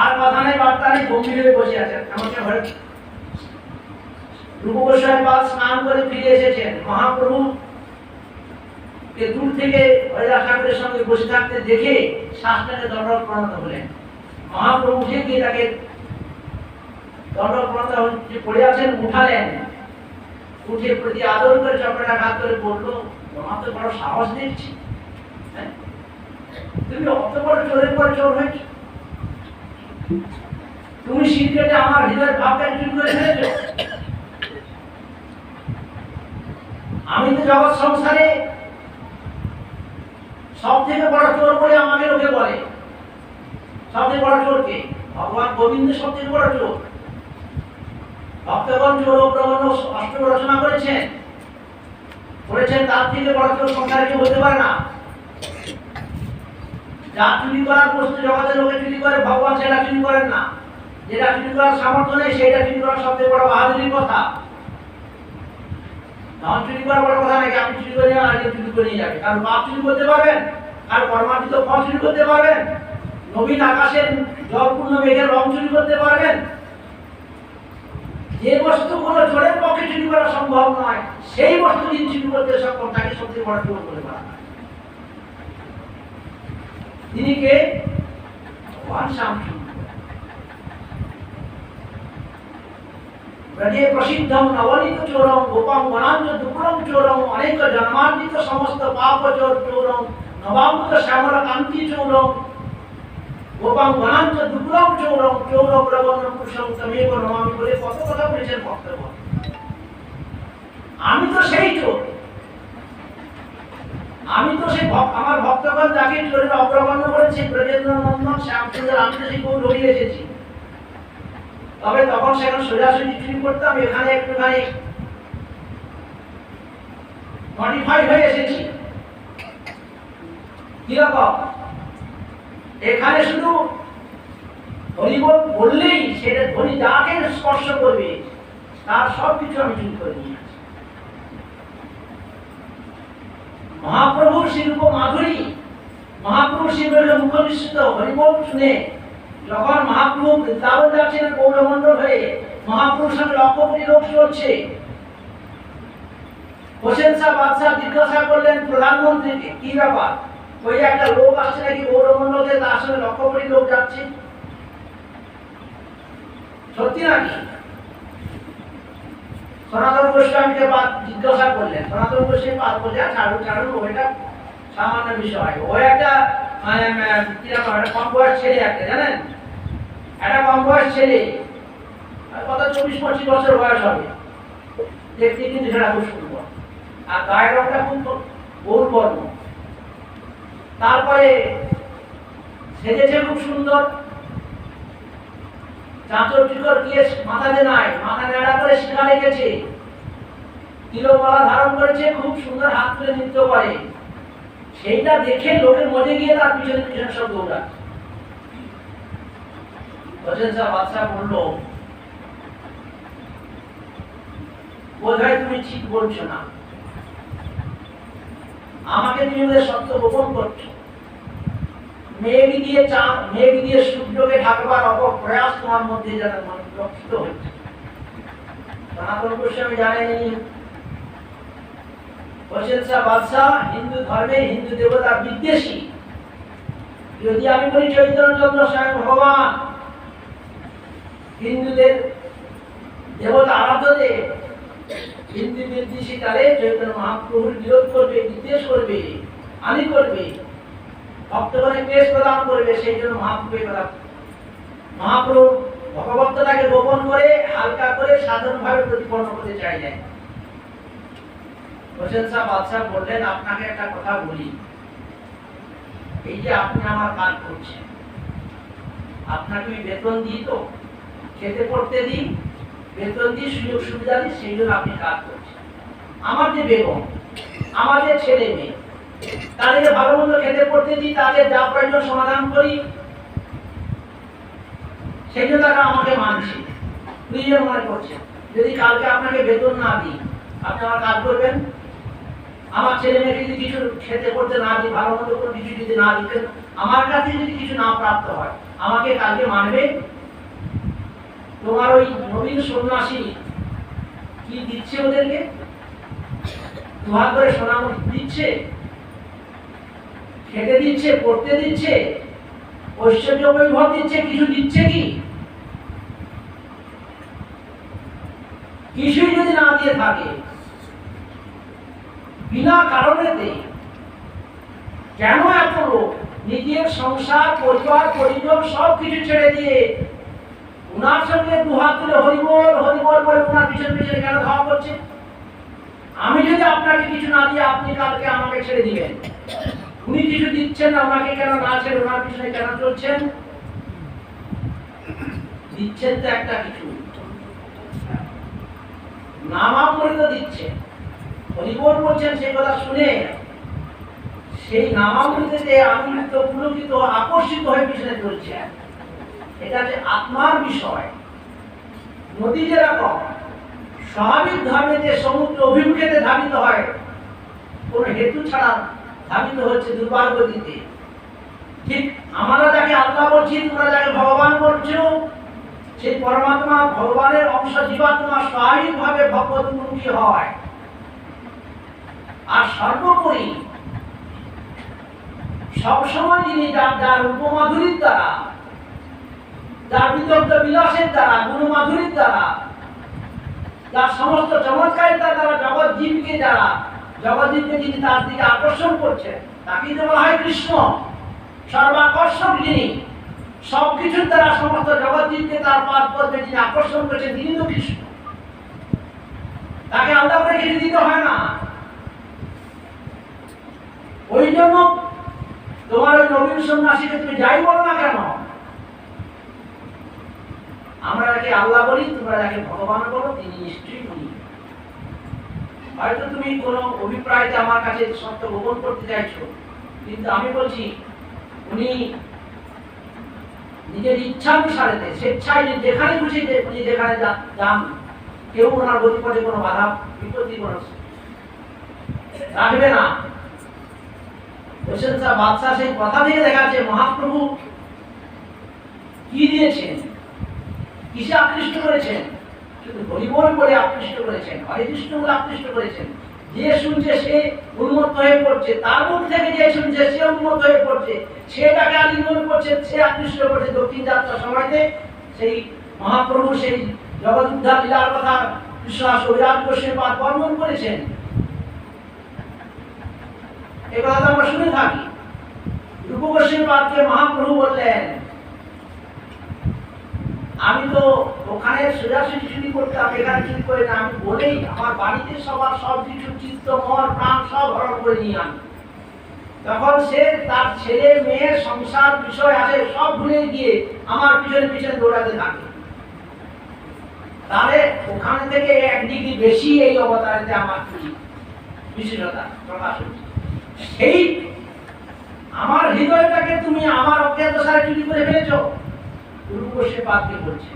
আর কথা নেই, বার্তা নেই, গম্ভীর হয়ে বসে আছেন। আমাকে রূপগোস্বামী পাদ স্নান করে ফিরে এসেছেন। মহাপ্রভু কে দূর থেকে হরিদাস ঠাকুরের সঙ্গে বসে থাকতে দেখে শ্বাসটাকে দণ্ডবত প্রণত হলেন। মহাপ্রভু উঠে গিয়ে তাকে দণ্ডবত প্রণত যে পড়ে আছেন উঠালেন, উঠে প্রতি আদর করে চপড়াটা ঘাত করে বললো, তোমার তো বড় সাহস দেখছি, তুমি অত বড় চোরের পর চোর হয়েছ, তুমি সিনকেটে আমার হৃদয়ের ভাবটাকে চুরি করে ফেলেছ। আমি তো জগৎ সংসারে সব থেকে বড় চোর বলে আমাকে লোকে বলে। সব থেকে বড় চোর কে? ভগবান গোবিন্দ সব থেকে বড় চোর। ভক্তগণ চোর প্রবন্ধ অষ্টক রচনা করেছেন, তার থেকে বড় চোর সংসারে কেউ হতে পারে না। যা চুরি করার বস্তু জগতের লোকে চুরি করে, ভগবান সেটা চুরি করেন না। যেটা চুরি করার সামর্থ্য নেই সেটা চুরি করার সবচেয়ে বড় বাহাদুরির কথা। ধন চুরি করা বড় কথা নাকি, আপনি চুরি করে আর কেউ চুরি করে নিয়ে যাবে। কারণ পাপ চুরি করতে পারবেন, আর কর্মার্জিত ফল চুরি করতে পারবেন, নবীন আকাশের জলপূর্ণ মেঘের রং চুরি করতে পারবেন। যে বস্তু কোনো চোরের পক্ষে চুরি করা সম্ভব নয়, সেই বস্তু যদি চুরি করতে সক্ষম তাকে সবচেয়ে বড় চোর বলে বলা হয়। তিনি কে? ভগবান শ্যামসুন্দর। ব্রজে প্রসিদ্ধম নবনীত চোরম গোপম গণাঞ্চ দুপুরম চোরম অনেক জন্মার্জিত সমস্ত পাপ চোর চোরম নবামৃত শ্যামল কান্তি চোরম গোপম গণাঞ্চ দুপুরম চোরম চৌর প্রবন্ন পুরুষম তমেব নমামি বলে কত কথা বলেছেন ভক্তগণ। আমি তো সেই চোর, আমি তো সেই আমার ভক্তগণ যাকে চোরের অগ্রগণ্য করেছে ব্রজেন্দ্র নন্দন শ্যামসুন্দর, আমি তো সেই গৌর হয়ে এসেছি। তবে তখন সেখানে সোজাসুজি চুরি করতাম, এখানে একটুখানি মডিফাই হয়ে এসেছি। কিরকম? এখানে শুধু হরিবল বললেই সেটা ধনী যাকে স্পর্শ করবে তার সবকিছু আমি চুরি করে নিয়ে আসি। মহাপ্রভুর শিল্প মাধুরী, মহাপ্রভুর শিল্পের মুখ নিঃসৃত হরিবল শুনে যখন মহাপ্রভু বৃন্দাবন যাচ্ছেন গৌরমণ্ডল হয়ে, মহাপ্রভুর সঙ্গে লক্ষ কোটি লোক চলছে, হোসেন শাহ বাদশাহ জিজ্ঞাসা করলেন প্রধানমন্ত্রীকে, কি ব্যাপার, ওই একটা লোক আসছে নাকি গৌরমন্ডলে, তার সঙ্গে লক্ষ কোটি লোক যাচ্ছে, সত্যি নাকি? সনাতন গোস্বামীকে জিজ্ঞাসা করলেন। সনাতন গোস্বামী পাঠ বলে, ছাড়ুন ওইটা সামান্য বিষয়। ও একটা কিরকম একটা কম বয়স ছেলে, একটা জানেন, একটা কম বয়স ছেলে, কত 24-25 বছর বয়স হবে, দেখতে কিন্তু সেটা খুব সুন্দর, আর গায়ের রংটা খুব গৌর বর্ণ। তারপরে সেজেছে খুব সুন্দর, চাঁচর চুকর দিয়ে মাথাতে নাই, মাথা নেড়া করে শিখা রেখেছে, তিলমালা ধারণ করেছে, খুব সুন্দর হাত তুলে নৃত্য করে। সেইটা দেখে লোকের মজে গিয়ে তার পিছনে পিছনে সব দৌড়াচ্ছে। হোসেন শাহ বাদশাহ বলল, বোধহয় তুমি ঠিক বলছো না, আমাকে তুমি ওদের সত্য গোপন করছো। মেঘ দিয়ে সূর্যকে ঢাকবার অপপ্রয়াস তোমার মধ্যে যেন লক্ষিত হচ্ছে। সনাতন গোস্বামী জানেন হোসেন শাহ বাদশাহ হিন্দু ধর্মে হিন্দু দেবতার বিদ্বেষী। যদি আমি বলি চৈতন্য চন্দ্র স্বয়ং ভগবান হিন্দুদের দেবতা আরাধ্যদের, হিন্দু বিদ্বেষী কালে চৈতন্য মহাপ্রভুর বিরোধ করবে, বিদ্বেষ করবে, হানি করবে, ভক্তগণে ক্লেশ প্রদান করবে। সেই জন্য মহাপ্রভু ভগবত্তাকে গোপন করে হালকা করে সাধারণভাবে প্রতিপন্ন করতে চাইলেন। হোসেন শাহ বাদশাহ বললেন, আপনাকে একটা কথা বলি, এই যে আপনি আমার কাজ করছেন, আপনাকে বেতন দিই তো, খেতে পড়তে দিই, বেতন দিই, সুযোগ সুবিধা দিই, সেই জন্য আপনি কাজ করছেন। আমার যে বেগম, আমার যে ছেলে মেয়ে, তাদেরকে ভালো মন্দ খেতে পড়তে দিই, তাদের যা প্রয়োজন সমাধান করি, সেই জন্য তারা আমাকে মানছে, প্রয়োজন মনে করছে। যদি কালকে আপনাকে বেতন না দিই, আপনি আমার কাজ করবেন? আমার ছেলে মেয়েকে যদি কিছু খেতে পড়তে না দিই, ভালো মন্দ কোনো কিছু যদি না দিতেন, আমার কাছে যদি কিছু না প্রাপ্ত হয়, আমাকে কালকে মানবে? তোমার ওই নবীন সন্ন্যাসী কি দিচ্ছে ওদেরকে? দুহাত করে সোনা দিচ্ছে, খেতে দিচ্ছে, পড়তে দিচ্ছে, ঐশ্বর্য বৈভব দিচ্ছে, কিছু দিচ্ছে কি? কিছুই যদি না দিয়ে থাকে, বিনা কারণেতে কেন এত লোক নিজের সংসার, পরিবার, পরিজন সব কিছু ছেড়ে দিয়ে উনার সঙ্গে দুহাত তুলে হরিবল হরিবল বলে উনার পিছনে পিছনে কেন ধাওয়া করছে? আমি যদি আপনাকে কিছু না দিয়ে আপনি কালকে আমাকে ছেড়ে দিবেন, উনি কিছু দিচ্ছেন না, ওনাকে কেন না ছেড়ে ওনার পিছনে কেন চলছেন? দিচ্ছেন তো একটা কিছু, নামামৃত দিচ্ছেন, হরিবল বলছেন, সেই কথা শুনে সেই নামামৃততে আনন্দিত, পুলকিত, আকর্ষিত হয়ে পিছনে চলছে। এটা হচ্ছে আত্মার বিষয়। নদী যেরকম স্বাভাবিক ধর্মেতে সমুদ্র অভিমুখেতে ধাবিত হয়, কোন হেতু ছাড়া ধাবিত হচ্ছে দুর্বার গতিতে, ঠিক আমরা যাকে আল্লাহ বলছি, তোমরা যাকে ভগবান বলছো, সেই পরমাত্মা ভগবানের অংশ জীবাত্মা স্বাভাবিকভাবে ভগবতমুখী হয়। আর সর্বোপরি সবসময় যিনি যার উপমাধুরীর দ্বারা, যার বিদগ্ধ বিলাসের দ্বারা, গুণমাধুরীর দ্বারা, যার সমস্ত চমৎকারিতার দ্বারা জগৎজীবকে যিনি তার দিকে আকর্ষণ করছেন, তাকেই তো বলা হয় কৃষ্ণ। সর্বাকর্ষক যিনি, সবকিছুর দ্বারা সমস্ত জগৎজীবকে তার পাদ পদ্মে যিনি আকর্ষণ করেছেন, তিনি তো কৃষ্ণ। তাকে আলাদা করে কিছু দিতে হয় না। ওই জন্য তোমার ওই নবীন সন্ন্যাসীকে তুমি যাই বলো না কেন, আমরা যাকে আল্লাহ বলি, তোমরা যাকে ভগবান বলো, তিনি নিশ্চয়ই উনি। হয়তো তুমি কোনো অভিপ্রায়তে আমার কাছে সত্য গোপন করতে চাইছো, কিন্তু আমি বলছি উনি নিজের ইচ্ছানুসারে স্বেচ্ছায় যেখানে খুশি উনি যেখানে যান, কেউ ওনার গতিপথে কোনো বাধা বিপত্তি কোনো রাখবে না। হোসেন শাহ বাদশাহ সেই কথা দিয়ে দেখাচ্ছে মহাপ্রভু কি দিয়েছেন, কিসে আকৃষ্ট করেছেন, শুধু হরিবল বলে আকৃষ্ট করেছেন, হরে কৃষ্ণ বলে আকৃষ্ট করেছেন, যে শুনছে সে উন্মত্ত হয়ে পড়ছে, তার মুখ থেকে যে শুনছে সে উন্মত্ত হয়ে পড়ছে, সেটাকে আলিঙ্গন করছে, সে আকৃষ্ট করছে। দক্ষিণ যাত্রার সময়তে সেই মহাপ্রভু সেই জগৎ উদ্ধার লীলার কথা কৃষ্ণদাস কবিরাজ গোস্বামী বর্ণন করেছেন। এই কথা আমরা শুনে থাকি। রূপ গোস্বামী পাদকে মহাপ্রভু বললেন, আমি তো ওখানে সোজাসুজি চুরি করতাম, এখানে চুরি করে না, আমি বলেই আমার বাড়িতে সবার সব কিছু চিত্ত মন প্রাণ সব হরণ করে নিয়ে আনি। তখন সে তার ছেলে মেয়ের সংসার বিষয় আছে সব ভুলে গিয়ে আমার পিছনে পিছনে দৌড়াতে থাকে। তাহলে ওখানে থেকে 1 ডিগ্রি বেশি এই অবতারেতে আমার বিশেষতা প্রকাশ হচ্ছে। সেই আমার হৃদয়টাকে তুমি আমার অজ্ঞাতসারে চুরি করে ফেলেছ। রূপসে পাদকে বলছে,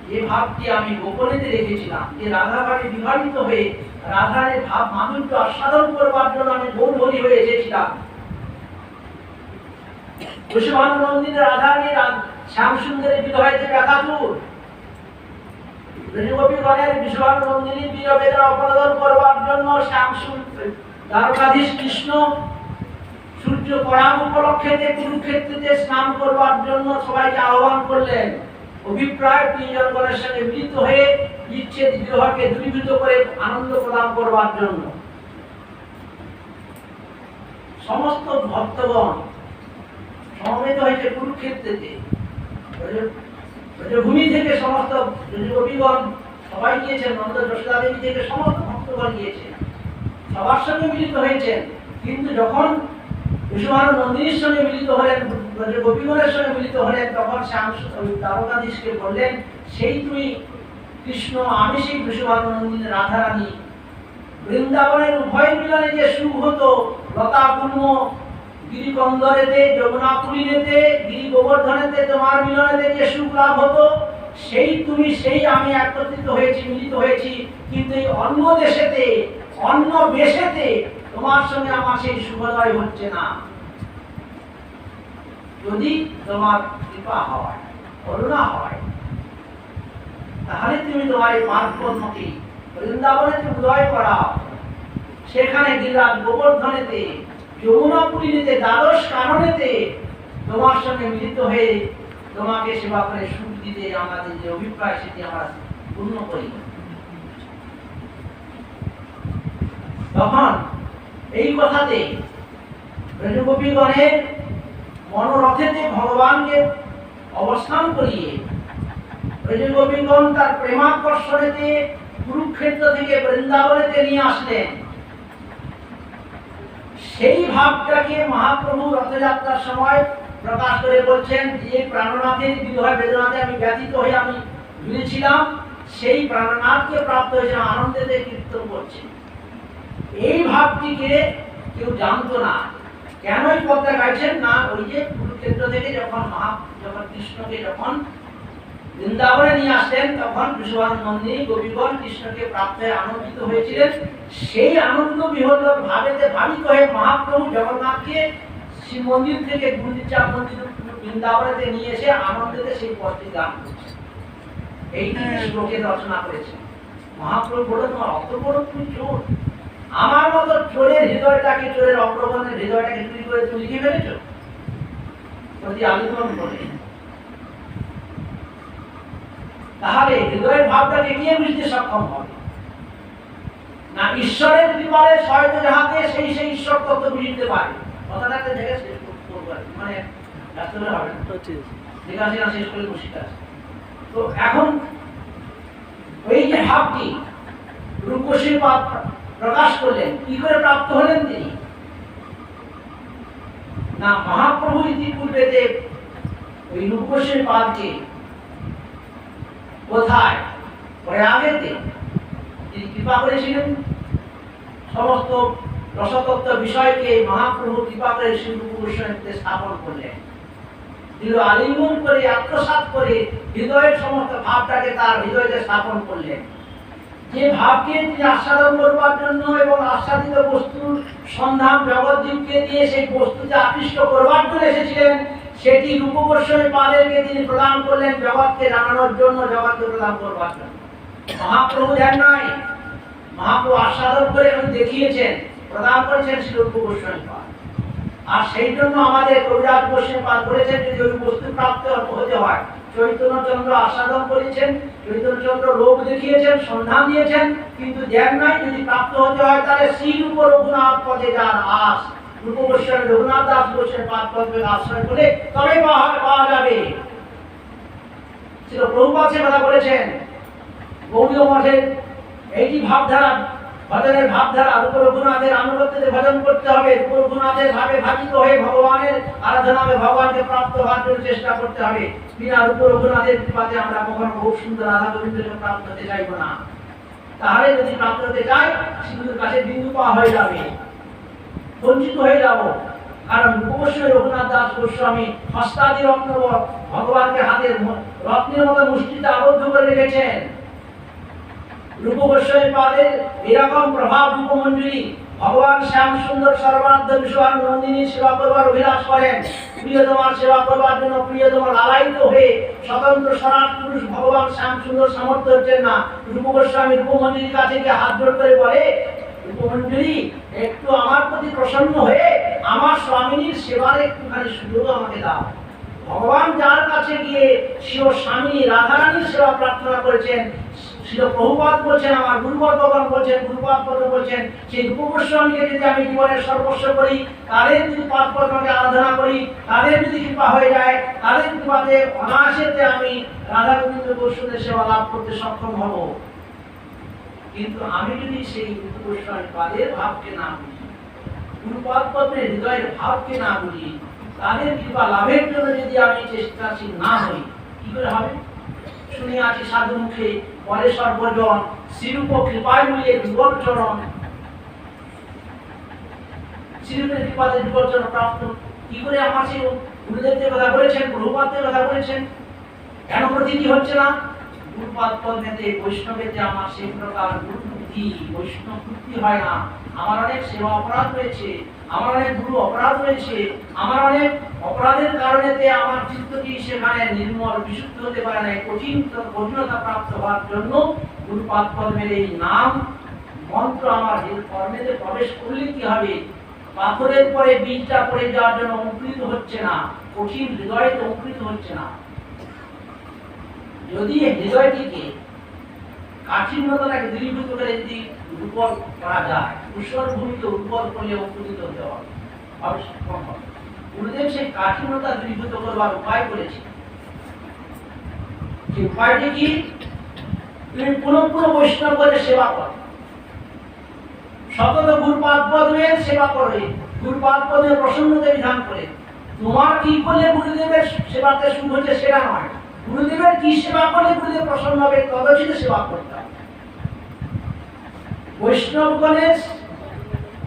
যে ভাবটি আমি গোপনেতে রেখেছিলাম, যে রাধাবাড়ি বিভাজিত হয়ে রাধারের ভাব মাধুর্য আস্বাদন করবার জন্য আমি গৌরহরি হয়ে এসেছিলাম। বৃষভানুনন্দিনী রাধারানী শ্যাম সুন্দরের বিধবাইতে ব্যাঘাতুর গোপীগণের বৃষভানুনন্দিনী বীরবেদনা অপরাধন করবার জন্য শ্যাম দ্বারকাধীশ কৃষ্ণ সূর্য পরাগ উপলক্ষেতে কুরুক্ষেত্রে স্নান করবার জন্য সবাইকে আহ্বান করলেন। অভিপ্রায় প্রিয়জনগণের সঙ্গে মিলিত হয়ে বিচ্ছেদ বিরহকে দূরীভূত করে আনন্দ প্রদান করবার জন্য সমস্ত ভক্তগণ সমবেত হয়েছে কুরুক্ষেত্রেতে। ভূমি থেকে সমস্ত গোপীগণ সবাই গিয়েছেন, নন্দ যশোদা দেবী থেকে সমস্ত ভক্তগণ গিয়েছেন, সবার সঙ্গে মিলিত হয়েছেন। কিন্তু যখন বৃষভানুনন্দিনীর সঙ্গে মিলিত হলেন, গোপীগণের সঙ্গে মিলিত হলেন, তখন শ্যাম দ্বারকাধীশকে বললেন, সেই তুমি কৃষ্ণ, আমি সেই বৃষভানুনন্দিনী রাধারানী। বৃন্দাবনের উভয় মিলনে যে সুখ হতো, লতা গুল্ম গিরিকন্দরেতে, যমুনা পুলিনেতে, গিরি গোবর্ধনেতে তোমার মিলনেতে যে সুখ লাভ হতো, সেই তুমি সেই আমি একত্রিত হয়েছি, মিলিত হয়েছি। কিন্তু এই অন্য দেশেতে অন্য বেশেতে তোমার সঙ্গে আমার সেই শুভোদয় হচ্ছে না। যদি তোমার কৃপা হয়, করুণা হয়, তাহলে তুমি তোমার এই পার্বণকে বৃন্দাবনেতে উদয় করাও। সেখানে গিরিরাজ গোবর্ধনেতে, যমুনা পুরীতে, দ্বাদশ কাননেতে তোমার সঙ্গে মিলিত হয়ে তোমাকে সেবা করে সুখ দিতে আমাদের যে অভিপ্রায় সেটি আমরা পূর্ণ করি। তখন এই কথাতে ব্রজগোপীগণের মনোরথেতে ভগবানকে অবস্থান করিয়ে ব্রজগোপীগণ তার প্রেমাকর্ষণেতে কুরুক্ষেত্র থেকে বৃন্দাবনেতে নিয়ে আসলেন। সেই ভাবটাকে মহাপ্রভু রথযাত্রার সময় প্রকাশ করে বলছেন, যে প্রাণনাথের বিরহ বেদনাতে আমি ব্যথিত হয়ে আমি ঝুলেছিলাম, সেই প্রাণনাথকে প্রাপ্ত হয়েছে, আনন্দেতে কীর্তন করছে। এই ভাবটিকে কেউ জানতো না। কেন এই পথটা গাইছেন না, ওই যে কুরুক্ষেত্র থেকে যখন কৃষ্ণকে যখন বৃন্দাবনে নিয়ে আসলেন, তখন বৃষভানুনন্দিনী গোপীগণ কৃষ্ণকে প্রাপ্ত হয়ে আনন্দিত হয়েছিলেন। সেই আনন্দ বিহল ভাবেতে ভাবিত হয়ে মহাপ্রভু জগন্নাথকে শ্রী মন্দির থেকে গুন্ডিচা মন্দির বৃন্দাবনেতে নিয়ে এসে আনন্দেতে সেই পথটি গান করছে। এই শ্লোকে রচনা করেছে। মহাপ্রভু বলে, তোমার অত বড় তুমি চোর, আমার মতো চোরের হৃদয়টাকে, চোরের অগ্রগণের হৃদয়টাকে চুরি করে তুমি লিখে ফেলেছ। যদি আলিঙ্গন করে, তাহলে হৃদয়ের ভাবটাকে কে বুঝতে সক্ষম হবে না? ঈশ্বরের কৃপায় হয়তো যাহাতে সেই সেই ঈশ্বর তত্ত্ব বুঝতে পারে। কথাটাকে দেখে শেষ করবো, মানে ব্যস্ত হলে হবে না, দেখা শেষ করে বসে আছে। তো এখন ওই যে ভাবটি রূপসী পাদ প্রকাশ করলেন, কি করে প্রাপ্ত হলেন তিনি? না, মহাপ্রভু ইতিপূর্বে যে ওই রূপসী পাদকে কোথায় প্রয়াগেতে তিনি কৃপা করেছিলেন। সমস্ত রসতত্ত্ব বিষয়কে মহাপ্রভু কৃপা করে শ্রী রূপ গোস্বামীতে স্থাপন করলেন। দৃঢ় আলিঙ্গন করে, আত্মসাৎ করে হৃদয়ের সমস্ত ভাবটাকে তার হৃদয়তে স্থাপন করলেন। যে ভাবকে তিনি আস্বাদন করবার জন্য এবং আস্বাদিত বস্তুর সন্ধান জগৎজীবকে দিয়ে সেই বস্তুতে আকৃষ্ট করবার জন্য এসেছিলেন, সেটি রূপ গোস্বামী পাদেরকে তিনি প্রদান করলেন জগৎকে জানানোর জন্য, জগৎকে প্রদান করবার জন্য। মহাপ্রভু দেন নাই, মহাপ্রভু আস্বাদন করে এবং দেখিয়েছেন, প্রদান করেছেন শ্রী রূপ গোস্বামী পাদ। আর সেই জন্য আমাদের কবিরাজ গোস্বামী পাদ বলেছেন, যদি ওই বস্তু প্রাপ্ত হতে হয়, চৈতন্যচন্দ্র আস্বাদন করেছেন, চৈতন্যচন্দ্র লোক দেখিয়েছেন, সন্ধান দিয়েছেন, কিন্তু দেন নাই। যদি প্রাপ্ত হতে হয় তাহলে শ্রী রূপ রঘুনাথ পদে যার আস, রূপ গোস্বামী রঘুনাথ দাস গোস্বামী পাদ পদে আশ্রয় করে তবে পাওয়া যাবে। শ্রী প্রভুপাদ সে কথা বলেছেন, গৌড়ীয় মঠের এইটি ভাবধারা, ভজনের ভাবধারা, রূপ রঘুনাথের আনুগত্যে ভজন করতে হবে, রূপ রঘুনাথের ভাবে ভাবিত হয়ে ভগবানের আরাধনায় ভগবানকে প্রাপ্ত হওয়ার জন্য চেষ্টা করতে হবে। বিনা রূপ রঘুনাথের কৃপাতে আমরা কখনো খুব সুন্দর রাধা গোবিন্দকে প্রাপ্ত হতে চাইব না। তাহলে যদি প্রাপ্ত হতে চাই, সিন্ধুর কাছে বিন্দু পাওয়া হয়ে যাবে, বঞ্চিত হয়ে যাব। কারণ রূপগোস্বামী রঘুনাথ দাস গোস্বামী হস্তাদি রত্ন ভগবানকে হাতের রত্নের মতো মুষ্টিতে আবদ্ধ করে রেখেছেন। রূপ গোস্বামী পাদের এরকম প্রভাব রূপমঞ্জুরি, ভগবান শ্যাম সুন্দর সর্বানন্দ বিশ্বর নন্দিনী সেবা করবার অভিলাষ করেন। প্রিয়তমার সেবা করবার জন্য প্রিয়তমা লালায়িত হয়ে স্বতন্ত্র সরাট পুরুষ ভগবান শ্যাম সুন্দর সামর্থ্য হচ্ছেন না। রূপ গোস্বামী রূপমঞ্জুরির কাছে গিয়ে হাত জোড় করে বলে, রূপমঞ্জুরি একটু আমার প্রতি প্রসন্ন হয়ে আমার স্বামীর সেবার একটুখানি সুযোগ আমাকে দাও। ভগবান যার কাছে গিয়ে শিব স্বামী রাধারানীর সেবা প্রার্থনা করেছেন, শিল প্রভুপাদ বলছেন, আমার গুরুপদ ভগবান বলছেন, গুরুপাদ পদ বলছেন, সেই রূপ গোস্বামীকে যদি আমি জীবনের সর্বস্ব করি, তাদের যদি পাদ পদ্মকে আরাধনা করি, তাদের যদি কৃপা হয়ে যায়, তাদের কৃপাতে অনায়াসেতে আমি রাধা গোবিন্দ গোস্বামীর সেবা লাভ করতে সক্ষম হব। কিন্তু আমি যদি সেই রূপ গোস্বামী পাদের ভাবকে না বুঝি, গুরুপাদ পদ্মের হৃদয়ের ভাবকে না বুঝি, তাদের কৃপা লাভের জন্য যদি আমি চেষ্টাশীল না হই, কি করে হবে? শুনিয়াছি সাধু মুখে বলে সর্বজন, শ্রীরূপ কৃপায় মিলিয়ে যুগল চরণ। শ্রীরূপের কৃপাতে যুগল চরণ প্রাপ্ত কি করে? আমার সেই গুরুদেবদের কথা বলেছেন, প্রভুপাদের কথা বলেছেন, কেন প্রতীতি হচ্ছে না? গুরুপাদ পদ্মেতে বৈষ্ণবেতে আমার সেই প্রকার গুরুভক্তি বৈষ্ণব ভক্তি হয় না। আমার অনেক সেবা অপরাধ রয়েছে, আমার অনেক গুরু অপরাধ রয়েছে, আমার অনেক অপরাধের কারণেতে আমার চিত্তটি সেখানে নির্মল বিশুদ্ধ হতে পারে না। কঠিনতা প্রাপ্ত হওয়ার জন্য গুরুপাদ পদ্মের এই নাম মন্ত্র আমার কর্মেতে প্রবেশ করলে কি হবে? পাথরের পরে বীজটা পড়ে যাওয়ার জন্য অঙ্কুরিত হচ্ছে না, কঠিন হৃদয়তে অঙ্কুরিত হচ্ছে না। যদি হৃদয়টিকে কাঠিন্যতাকে দূরীভূত করে যদি উর্বর করা যায়, উৎসর ভূমিতে উর্বর করলে অঙ্কুরিত হতে হবে, সক্ষম হবে। গুরুদেব সেই কাঠিন্যতা দূরীভূত করবার উপায় করেছে। সেই উপায়টি কি? তুমি পুনঃ বৈষ্ণব করে সেবা করো, সতত গুরুপাদ পদ্মের সেবা করে, গুরুপাদ পদ্মের প্রসন্নতা বিধান করে। তোমার কি করলে গুরুদেবের সেবাতে সুখ হচ্ছে সেটা নয়, গুরুদেবের কি সেবা করলে গুরুদেব প্রসন্ন হবে তদচিত সেবা করতে হবে। বৈষ্ণবগণের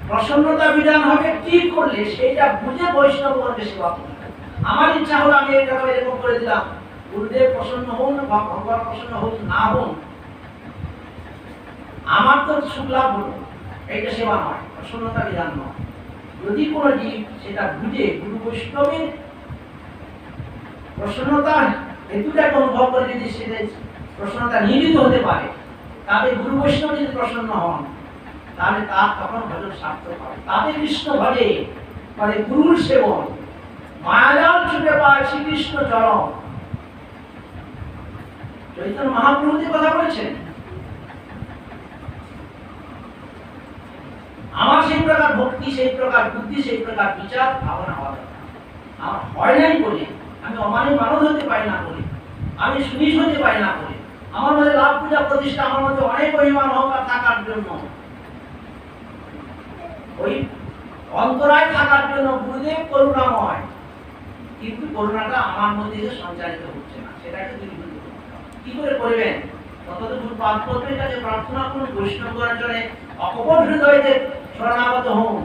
প্রসন্নতা বিধান হবে কি করলে, সেইটা বুঝে বৈষ্ণবগণকে সেবা করতে হবে। আমার ইচ্ছা হলো আমি এটা এরকম করে দিলাম, গুরুদেব প্রসন্ন হন বা ভগবান প্রসন্ন হোক না হন, আমার তো সুখ লাভ হলো, এইটা সেবা নয়, প্রসন্নতা বিধান নয়। যদি কোনো জীব সেটা বুঝে গুরু বৈষ্ণবের প্রসন্নতা হেতুটাকে অনুভব করে যদি সেটা প্রসন্নতা নিয়োজিত হতে পারে, তাহলে গুরু বৈষ্ণব যদি প্রসন্ন হন, তাহলে তার তখন ভজন সার্থক হবে। তাদের কৃষ্ণ ভজে মানে গুরুর সেবন, মায়াজাল ছুটে পায় শ্রীকৃষ্ণ চরণ। চৈতন্য মহাপ্রভু যে কথা বলেছেন, আমার সেই প্রকার ভক্তি, সেই প্রকার বুদ্ধি, সেই প্রকার বিচার ভাবনা হওয়া দরকার। আমার হয় নাই বলে, আমি অমানিক মানব হতে পারি না বলে, আমি সুনিশ হতে পারি না বলে, আমার মধ্যে লাভ পূজা প্রতিষ্ঠা, আমার মধ্যে অনেক অভিমান অহংকার থাকার জন্য, ওই অন্তরায় থাকার জন্য গুরুদেব করুণাময়, কিন্তু করুণাটা আমার মধ্যে সঞ্চারিত হচ্ছে না, সেটাকে দূরীভূত কি করে করবেন? ততদিন গুরুপাদ পদ্মের কাছে প্রার্থনা করুন, বৈষ্ণবগণের জন্য অকপট হৃদয়তে শরণাগত হন।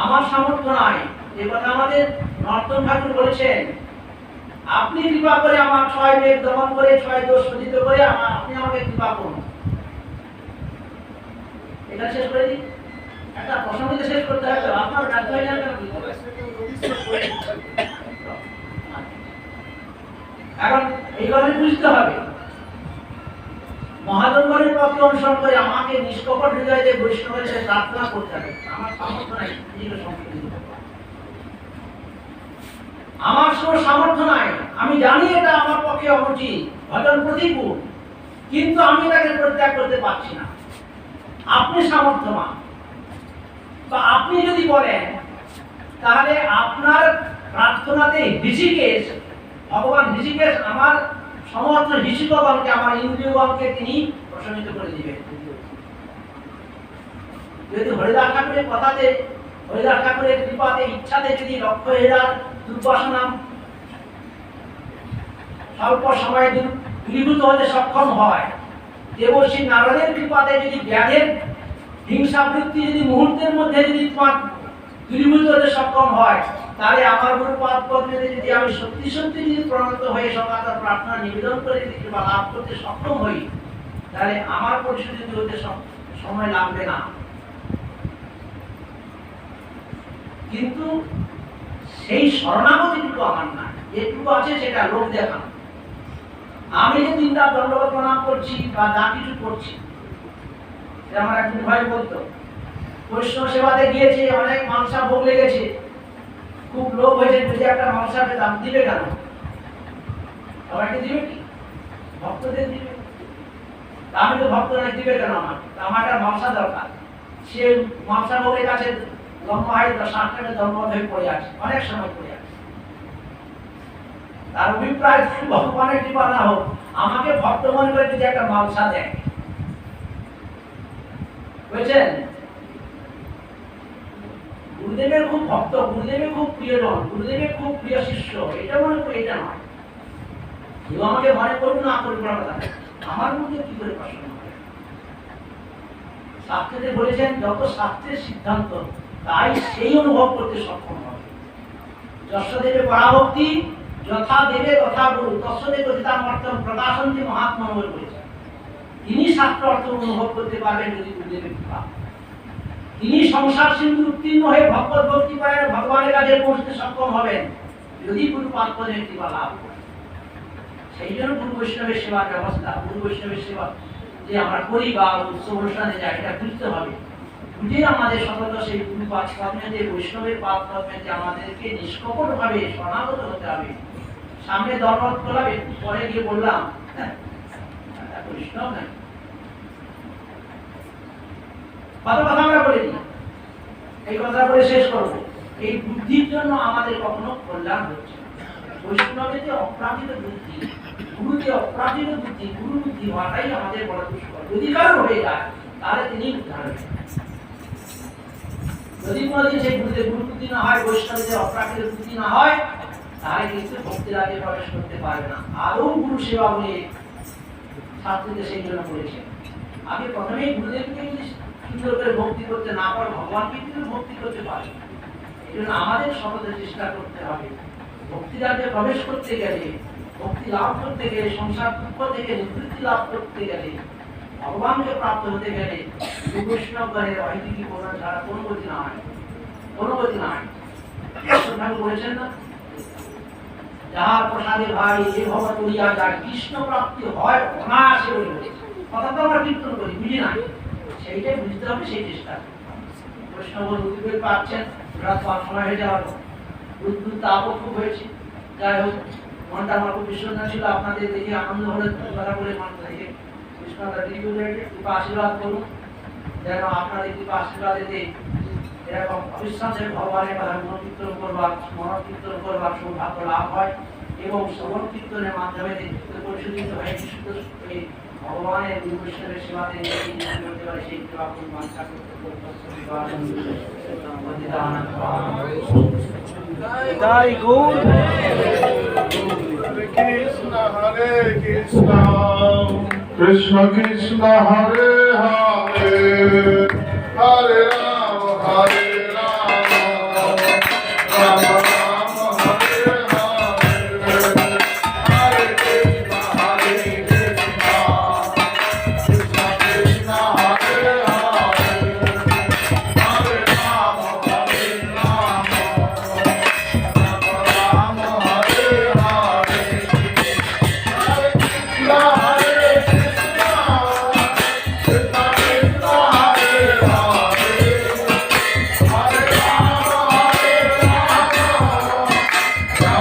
আমার সামর্থ্য নাই, যে কথা আমাদের নর্তন ঠাকুর বলেছেন, আপনি কৃপা করে আমার 6 বেগ দমন করে 6 দোষ শোধিত করে আপনি আমাকে কৃপা করুন। এটা শেষ করে দিই, একটা প্রসঙ্গে শেষ করতে হবে, আপনার ব্যর্থ হয়ে যান কেন? এখন এই কথা বুঝতে হবে, মহাজনগণের পথকে অনুসরণ করে আমাকে নিষ্কপট হৃদয়ে বৈষ্ণবের সাথে প্রার্থনা করতে হবে। আমার সামর্থ্য নাই নিজেকে সম্পৃক্ত করতে। আমার কোনো সামর্থ্য নাই, আমি জানি এটা আমার পক্ষে অনুচিত, ভজন প্রতিকূল, কিন্তু আমি এটাকে পরিত্যাগ করতে পারছি না। আপনি সামর্থ্যবান, বা আপনি যদি বলেন তাহলে আপনার প্রার্থনাতে ঋষিকেশ, ভগবান ঋষিকেশ আমার সমস্ত ঋষিকগণকে, আমার ইন্দ্রিয়গণকে তিনি প্রশমিত করে দিবেন। যদি হরিদাস ঠাকুরের কথাতে, হরিদাস ঠাকুরের কৃপাতে, ইচ্ছাতে যদি লক্ষ্য হেরার দুর্বাসনা স্বল্প সময়ে দূরীভূত হতে সক্ষম হয়, দেবর্ষী নারদের কৃপাতে যদি জ্ঞানের হিংসাবৃত্তি যদি মুহূর্তের মধ্যে যদি তোমার দূরীভূত হতে সক্ষম হয়, তাহলে আমার গুরুপাদ পদ্মে যদি আমি সত্যি সত্যি যদি প্রণত হয়ে সকাতার প্রার্থনা নিবেদন করে যদি কৃপা লাভ করতে সক্ষম হই, তাহলে আমার পরিশুদ্ধি হতে সময় লাগবে না। কিন্তু সেই শরণাগতিটুকু আমার না, যেটুকু আছে সেটা লোক দেখানো। আমি যে তিনটা দণ্ডবত প্রণাম করছি বা যা কিছু করছি, আমার একজন ভাই বলতো বৈষ্ণব সেবাতে গিয়েছে, অনেক মাংসা ভোগ লেগেছে, খুব লোভ হয়েছে, যদি একটা মাংসা পেতাম, দিবে কেন? সবাইকে দিবে কি? ভক্তদের দিবে। আমি তো ভক্ত নাই, দিবে কেন আমার? আমার একটা মাংসা দরকার। সে মাংসা ভোগের কাছে লম্বা হয় 60 টাকা দণ্ডবত হয়ে পড়ে আছে, অনেক সময় পড়ে আছে। তার অভিপ্রায় ভগবানের কৃপা না হোক, আমাকে ভক্ত মনে করে যদি একটা মাংসা দেয়, বুঝছেন? গুরুদেবের খুব ভক্ত, গুরুদেবের খুব প্রিয়জন, গুরুদেবের খুব প্রিয় শিষ্য, এটা মনে করি, এটা নয়। কেউ আমাকে মনে করুন না করুন কথা, আমার মধ্যে কি করে প্রশ্ন হবে? শাস্ত্রে বলেছেন যত শাস্ত্রের সিদ্ধান্ত তাই সেই অনুভব করতে সক্ষম হবে। যশোদেবে পরাভক্তি যথা দেবে তথা গুরু তৎসদেব কথিতাম অর্থম প্রকাশন্তি মহাত্মা বলে বলেছেন। তিনি শাস্ত্র অর্থ অনুভব করতে পারবেন যদি গুরুদেবের কৃপা। তিনি সংসার সিন্ধু উত্তীর্ণ হয়ে ভগবত ভক্তি পায় ভগবানের কাছে পৌঁছতে সক্ষম হবেন যদি গুরুপাদ পদের কৃপা লাভ করেন। সেই জন্য গুরু বৈষ্ণবের সেবার ব্যবস্থা, গুরু বৈষ্ণবের সেবা যে আমরা করি বা উৎসব অনুষ্ঠানে যাই, এটা বুঝতে হবে। বুঝে আমাদের সতত সেই গুরুপাদ পদ্মেতে, বৈষ্ণবের পাদ পদ্মেতে আমাদেরকে নিষ্কপট ভাবে শরণাগত হতে হবে। সামনে দণ্ডবত তোলাবে, পরে গিয়ে বললাম বৈষ্ণব নাই, কত কথা আমরা বলে দিই। এই কথা বলে শেষ করব। এই বুদ্ধির জন্য আমাদের কখনো কল্যাণ হচ্ছে না। বৈষ্ণবের যে অপ্রাকৃত বুদ্ধি, গুরুতে অপ্রাকৃত বুদ্ধি, গুরু বুদ্ধি হওয়াটাই আমাদের বড় দুষ্কর। যদি কারো হয়ে যায় তাহলে তিনি উদ্ধার হয়ে যান। যদি কোনোদিন সেই গুরুদেব গুরু বুদ্ধি না হয়, বৈষ্ণবের যে অপ্রাকৃত বুদ্ধি না হয়, তাহলে কিন্তু ভক্তি রাজ্যে প্রবেশ করতে পারবে না। আরও গুরু সেবা বলে শাস্ত্রীতে সেই জন্য বলেছে, আগে প্রথমেই গুরুদেবকে যদি সুন্দর করে ভক্তি করতে না পারে, ভগবানকে কিন্তু ভক্তি করতে পারে। এই জন্য আমাদের সকলের চেষ্টা করতে হবে। ভক্তি রাজ্যে প্রবেশ করতে গেলে, ভক্তি লাভ করতে গেলে, সংসার দুঃখ থেকে নিবৃত্তি লাভ করতে গেলে, ভগবানকে প্রাপ্ত হতে গেলে বৈষ্ণবগণের অহিতিকি করোনা ছাড়া কোনো গতি না হয়, কোনো গতি না হয়। ঠাকুর বলেছেন না, যাহার প্রসাদে ভাই এ ভব করিয়া যায় কৃষ্ণ প্রাপ্তি হয় অনায়াসে বলে বলেছে। কথা তো আমরা কীর্তন করি, বুঝি না, সেইটাই বুঝতে হবে, সেই চেষ্টা। বৈষ্ণব উদ্বেগ পাচ্ছেন, রাত 5 সময় হয়ে যাওয়ার উদ্ভুত তাপও খুব হয়েছে। যাই হোক, মনটা আমার খুব বিশ্বনা ছিল, আপনাদের দেখে আনন্দ হলে কথা বলে মনটা দেখে কৃষ্ণতা দীর্ঘ কৃপা আশীর্বাদ করুন, যেন আপনাদের কৃপা আশীর্বাদেতে এরকম অবিশ্বাসের ভগবানের কথা মনোকীর্তন করবার, মনোকীর্তন করবার সৌভাগ্য লাভ হয় এবং শ্রবণ কীর্তনের মাধ্যমে পরিশোধিত হয়ে বিশুদ্ধ ভগবানের বৈষ্ণবের সেবাতে করতে পারে। সেই কৃপা করুন, বাঞ্ছা করতে Hare Krishna, Krishna Krishna, Hare Hare.